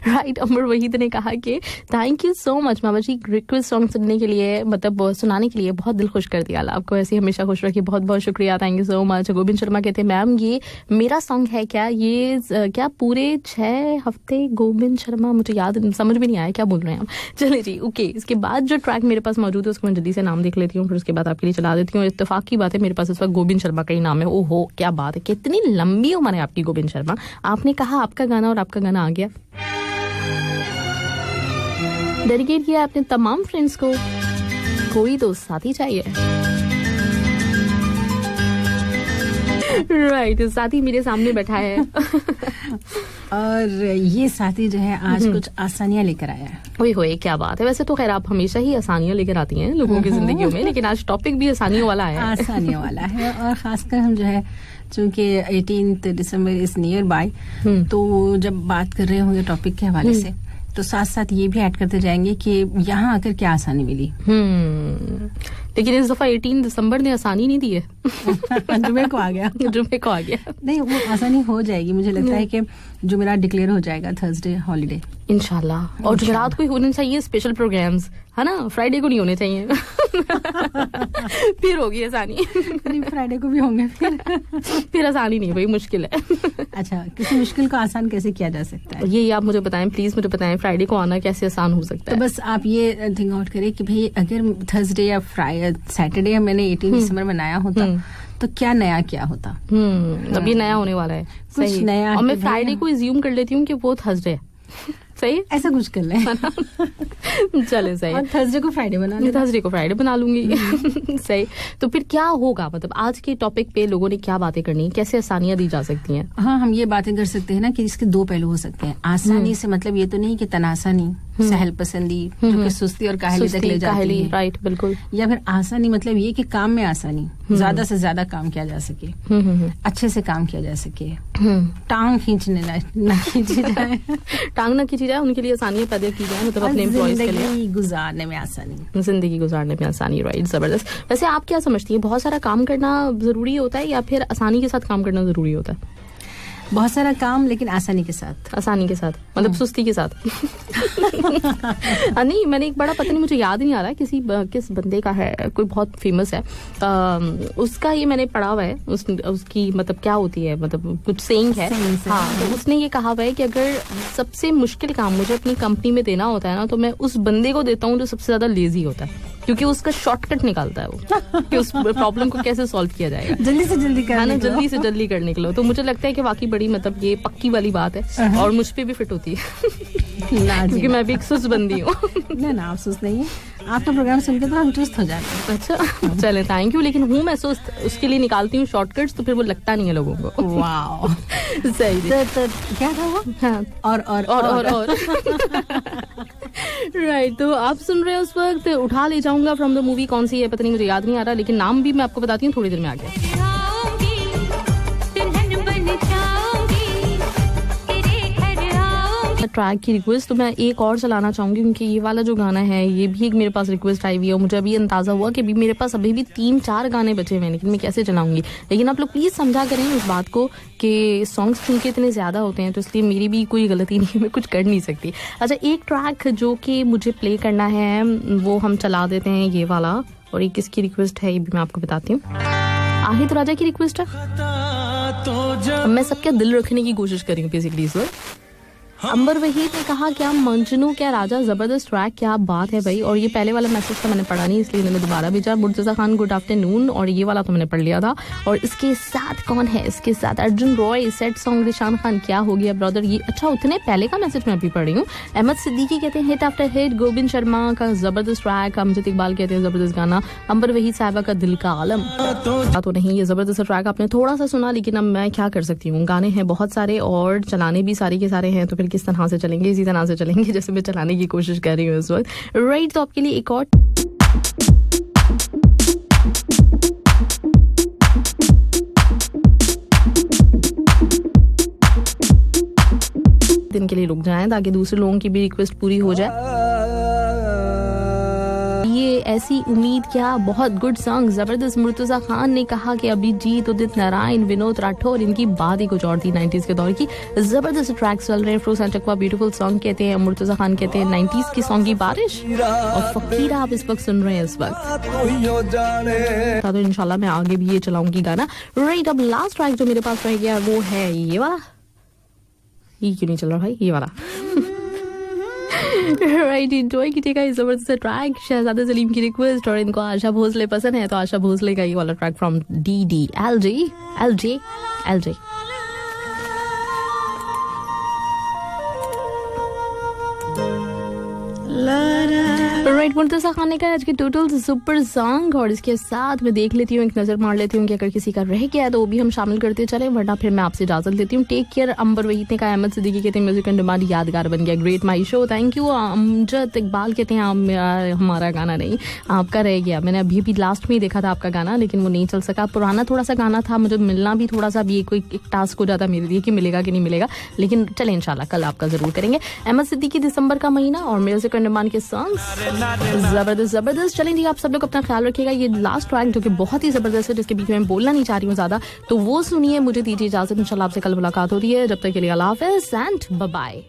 राइट। अमर वहीद ने कहा कि थैंक यू सो मच मामा जी, रिक्वेस्ट सॉन्ग सुनने के लिए, मतलब सुनाने के लिए, बहुत दिल खुश कर दिया, आपको ऐसे हमेशा खुश रखिए, बहुत बहुत शुक्रिया, thank you so much. Govind Sharma कहते हैं मैम ये मेरा सॉन्ग है क्या, ये क्या पूरे 6 हफ्ते, गोविंद शर्मा मुझे याद समझ में नहीं आया क्या बोल रहे हैं आप, चलिए जी ओके। इसके बाद जो ट्रैक मेरे पास मौजूद है उसको मैं जल्दी से नाम देख लेती हूँ, फिर उसके बाद आपके लिए चला देती हूँ। इत्तेफाक की बात है मेरे पास इस वक्त गोविंद शर्मा का ही नाम है, ओहो क्या बात है, कितनी लंबी उम्र है आपकी गोविंद शर्मा। आपने कहा आपका गाना और आपका गाना आ गया, डेडिकेट किया अपने तमाम फ्रेंड्स को, कोई तो साथी चाहिए राइट। साथी मेरे सामने बैठा है और ये साथी जो है आज कुछ आसानियां लेकर आया है। ओए होए क्या बात है, वैसे तो खैर आप हमेशा ही आसानियां लेकर आती हैं लोगों की जिंदगियों में, लेकिन आज टॉपिक भी आसानियों वाला है, आसानियों वाला है। और खासकर हम जो है चूंकि 18 दिसंबर इज नियर बाय, तो जब बात कर रहे होंगे टॉपिक के हवाले से तो साथ साथ ये भी ऐड करते जाएंगे कि यहाँ आकर क्या आसानी मिली। लेकिन इस दफा 18 दिसंबर ने आसानी नहीं दी है जुमे को आ गया नहीं, वो आसानी हो जाएगी, मुझे लगता है कि जुमेरात डिक्लेयर हो जाएगा थर्सडे हॉलीडे इंशाल्लाह। और जुमेरात को ही होने चाहिए स्पेशल प्रोग्राम्स, है ना, फ्राइडे को नहीं होने चाहिए फिर होगी आसानी, फ्राइडे को भी होंगे फिर आसानी नहीं भाई, मुश्किल है अच्छा, किसी मुश्किल को आसान कैसे किया जा सकता है, ये आप मुझे बताएं प्लीज, मुझे बताएं फ्राइडे को आना कैसे आसान हो सकता है। तो बस आप ये थिंक आउट करें कि भाई अगर थर्सडे या सैटरडे मैंने 18 दिसंबर मनाया होता तो क्या नया क्या होता। अब ये नया होने वाला है, कुछ नया। और मैं फ्राइडे को इज्यूम कर लेती हूँ कि वो थर्सडे है, सही ऐसा कुछ कर ले चले सही, और थर्सडे को फ्राइडे बना लूंगी सही। तो फिर क्या होगा, मतलब आज के टॉपिक पे लोगों ने क्या बातें करनी है, कैसे आसानियां दी जा सकती हैं। हाँ, हम ये बातें कर सकते हैं ना कि इसके 2 पहलू हो सकते हैं। आसानी से मतलब ये तो नहीं कि तनासानी, सहल पसंदी, जो कि सुस्ती और काहली तक ले जाती है, राइट बिल्कुल। या फिर आसानी मतलब ये कि काम में आसानी, ज्यादा से ज्यादा काम किया जा सके, अच्छे से काम किया जा सके, टांग खींचने ना खींची जाए टांग ना खींची जाए, उनके लिए आसानियां पैदा की जाए, मतलब अपने एम्प्लॉइज के लिए जिंदगी गुजारने में आसानी, जिंदगी गुजारने में आसानी। राइट, जबरदस्त। वैसे आप क्या समझती हैं, बहुत सारा काम करना जरूरी होता है या फिर आसानी के साथ काम करना जरूरी होता है? बहुत सारा काम लेकिन आसानी के साथ। आसानी के साथ मतलब सुस्ती के साथ। नहीं, मैंने एक बड़ा, पता नहीं मुझे याद नहीं आ रहा किस बंदे का है, कोई बहुत फेमस है, उसका ये मैंने पढ़ा हुआ है, उसकी मतलब क्या होती है, मतलब कुछ सेइंग है। हाँ, तो उसने ये कहा हुआ है कि अगर सबसे मुश्किल काम मुझे अपनी कंपनी में देना होता है ना, तो मैं उस बंदे को देता हूँ जो सबसे ज्यादा लेजी होता है, क्योंकि उसका शॉर्टकट निकालता है वो कि उस प्रॉब्लम को कैसे सॉल्व किया जाएगा, जल्दी से जल्दी करने जल्दी से जल्दी कर निकलो। तो मुझे लगता है कि वाकई बड़ी, मतलब ये पक्की वाली बात है और मुझ पे भी फिट होती है क्योंकि मैं भी एक सुस्त बंदी हूँ। ना आप सुस्त नहीं है, आपका प्रोग्राम सुनकर तो हम चुस्त हो जाते हैं। अच्छा, चले, थैंक यू। लेकिन हूँ मैं सुस्त, उसके लिए निकालती हूँ शॉर्टकट्स, तो फिर वो लगता नहीं है लोगों को। वाओ, सही। तो क्या था वो? हाँ, और राइट। तो आप सुन रहे हो उस वक्त उठा ले जाऊंगा फ्रॉम द मूवी, कौन सी है पता नहीं, मुझे याद नहीं आ रहा, लेकिन नाम भी मैं आपको बताती हूँ थोड़ी देर में आगे। ट्रैक की रिक्वेस्ट तो मैं एक और चलाना चाहूंगी, क्योंकि ये वाला जो गाना है ये भी एक मेरे पास रिक्वेस्ट आई हुई है और मुझे अभी अंदाजा हुआ कि मेरे पास अभी भी 3-4 गाने बचे हुए हैं, लेकिन मैं कैसे चलाऊंगी। लेकिन आप लोग प्लीज समझा करें इस बात को कि सॉन्ग्स चूंकि इतने ज्यादा होते हैं, तो इसलिए मेरी भी कोई गलती नहीं है, मैं कुछ कर नहीं सकती। अच्छा, एक ट्रैक जो कि मुझे प्ले करना है वो हम चला देते हैं, ये वाला, और एक किसकी रिक्वेस्ट है ये भी मैं आपको बताती हूँ। आहिद राजा की रिक्वेस्ट है। मैं सबका दिल रखने की कोशिश कर रही हूँ बेसिकली इस वक्त। अंबर वहीद ने कहा क्या मंजनू क्या राजा, जबरदस्त ट्रैक, क्या बात है भाई। और ये पहले वाला मैसेज था, मैंने पढ़ा नहीं इसलिए मैंने दोबारा भेजा। मुर्तजा खान गुड आफ्टरनून, और ये वाला तो मैंने पढ़ लिया था। और इसके साथ कौन है, इसके साथ अर्जुन रॉय, सेट सॉन्ग रिशान खान, क्या हो गया ब्रदर। ये अच्छा, उतने पहले का मैसेज मैं अभी पढ़ रही हूँ। अहमद सिद्दीकी कहते हैं hit after hit, Govind Sharma का जबरदस्त ट्रैक, अमजद इकबाल कहते हैं जबरदस्त गाना, अंबर वहीद साहिबा का दिल का आलम। तो नहीं, ये जबरदस्त ट्रैक आपने थोड़ा सा सुना, लेकिन अब मैं क्या कर सकती हूँ, गाने हैं बहुत सारे और चलाने भी सारे के सारे हैं, तो फिर किस तरह से चलेंगे, इसी तरह से चलेंगे जैसे मैं चलाने की कोशिश कर रही हूँ इस वक्त। राइट, तो आपके लिए एक और दिन के लिए रुक जाएं ताकि दूसरे लोगों की भी रिक्वेस्ट पूरी हो जाए। ये ऐसी उम्मीद क्या, बहुत गुड सॉन्ग, जबरदस्त। मुर्तजा खान ने कहा कि अभिजीत, उदित नारायण, विनोद राठौर, इनकी बात ही कुछ और थी 90s के दौर की। जबरदस्त ट्रैक्स चल रहे हैं। फरोज चकवा ब्यूटीफुल सॉन्ग कहते हैं, मुर्तजा खान कहते हैं 90s की सॉन्ग की बारिश, और फकीरा आप इस वक्त सुन रहे हैं इस वक्त। तो इंशाल्लाह मैं आगे भी ये चलाऊंगी गाना। राइट, अब लास्ट ट्रैक जो मेरे पास रह गया वो है ये वाला। ये क्यों नहीं चल रहा भाई, ये वाला। राइट, एंजॉय कीजिएगा इस जबरदस्त ट्रैक, शहजादा सलीम की रिक्वेस्ट, और इनको आशा भोसले पसंद है तो आशा भोसले का ये वाला track from LJ। Right, Murtaza Khan ने कहा आज के टोटल सुपर सॉन्ग, और इसके साथ मैं देख लेती हूँ, एक नजर मार लेती हूँ कि अगर किसी का रह गया है तो वो भी हम शामिल करते चले, वरना फिर मैं आपसे इजाजत लेती हूँ। Take care. अंबर वहीद ने कहा अहमद सिद्दीकी कहते हैं म्यूजिक एंड डिमांड यादगार बन गया, great my show, thank you. Amjad Iqbal कहते हैं हमारा गाना नहीं, आपका रह गया, मैंने अभी भी लास्ट में ही देखा था आपका गाना, लेकिन वो नहीं चल सका, पुराना थोड़ा सा गाना था, मुझे मिलना भी थोड़ा सा भी कोई एक टास्क हो जाता मेरे लिए कि मिलेगा कि नहीं मिलेगा, लेकिन चले इंशाल्लाह कल आपका जरूर करेंगे। अहमद सिद्दीकी दिसंबर का महीना और म्यूजिक एंड डिमांड के सॉन्ग्स जबरदस्त। चलें जी, आप सब लोग अपना ख्याल रखिएगा। ये लास्ट ट्रैक जो कि बहुत ही जबरदस्त है, जिसके बीच में बोलना नहीं चाह रही हूँ ज्यादा, तो वो सुनिए। मुझे दीजिए इजाजत, इंशाल्लाह आपसे कल मुलाकात होती है। जब तक के लिए अल्लाह हाफिज़ एंड बाय बाय।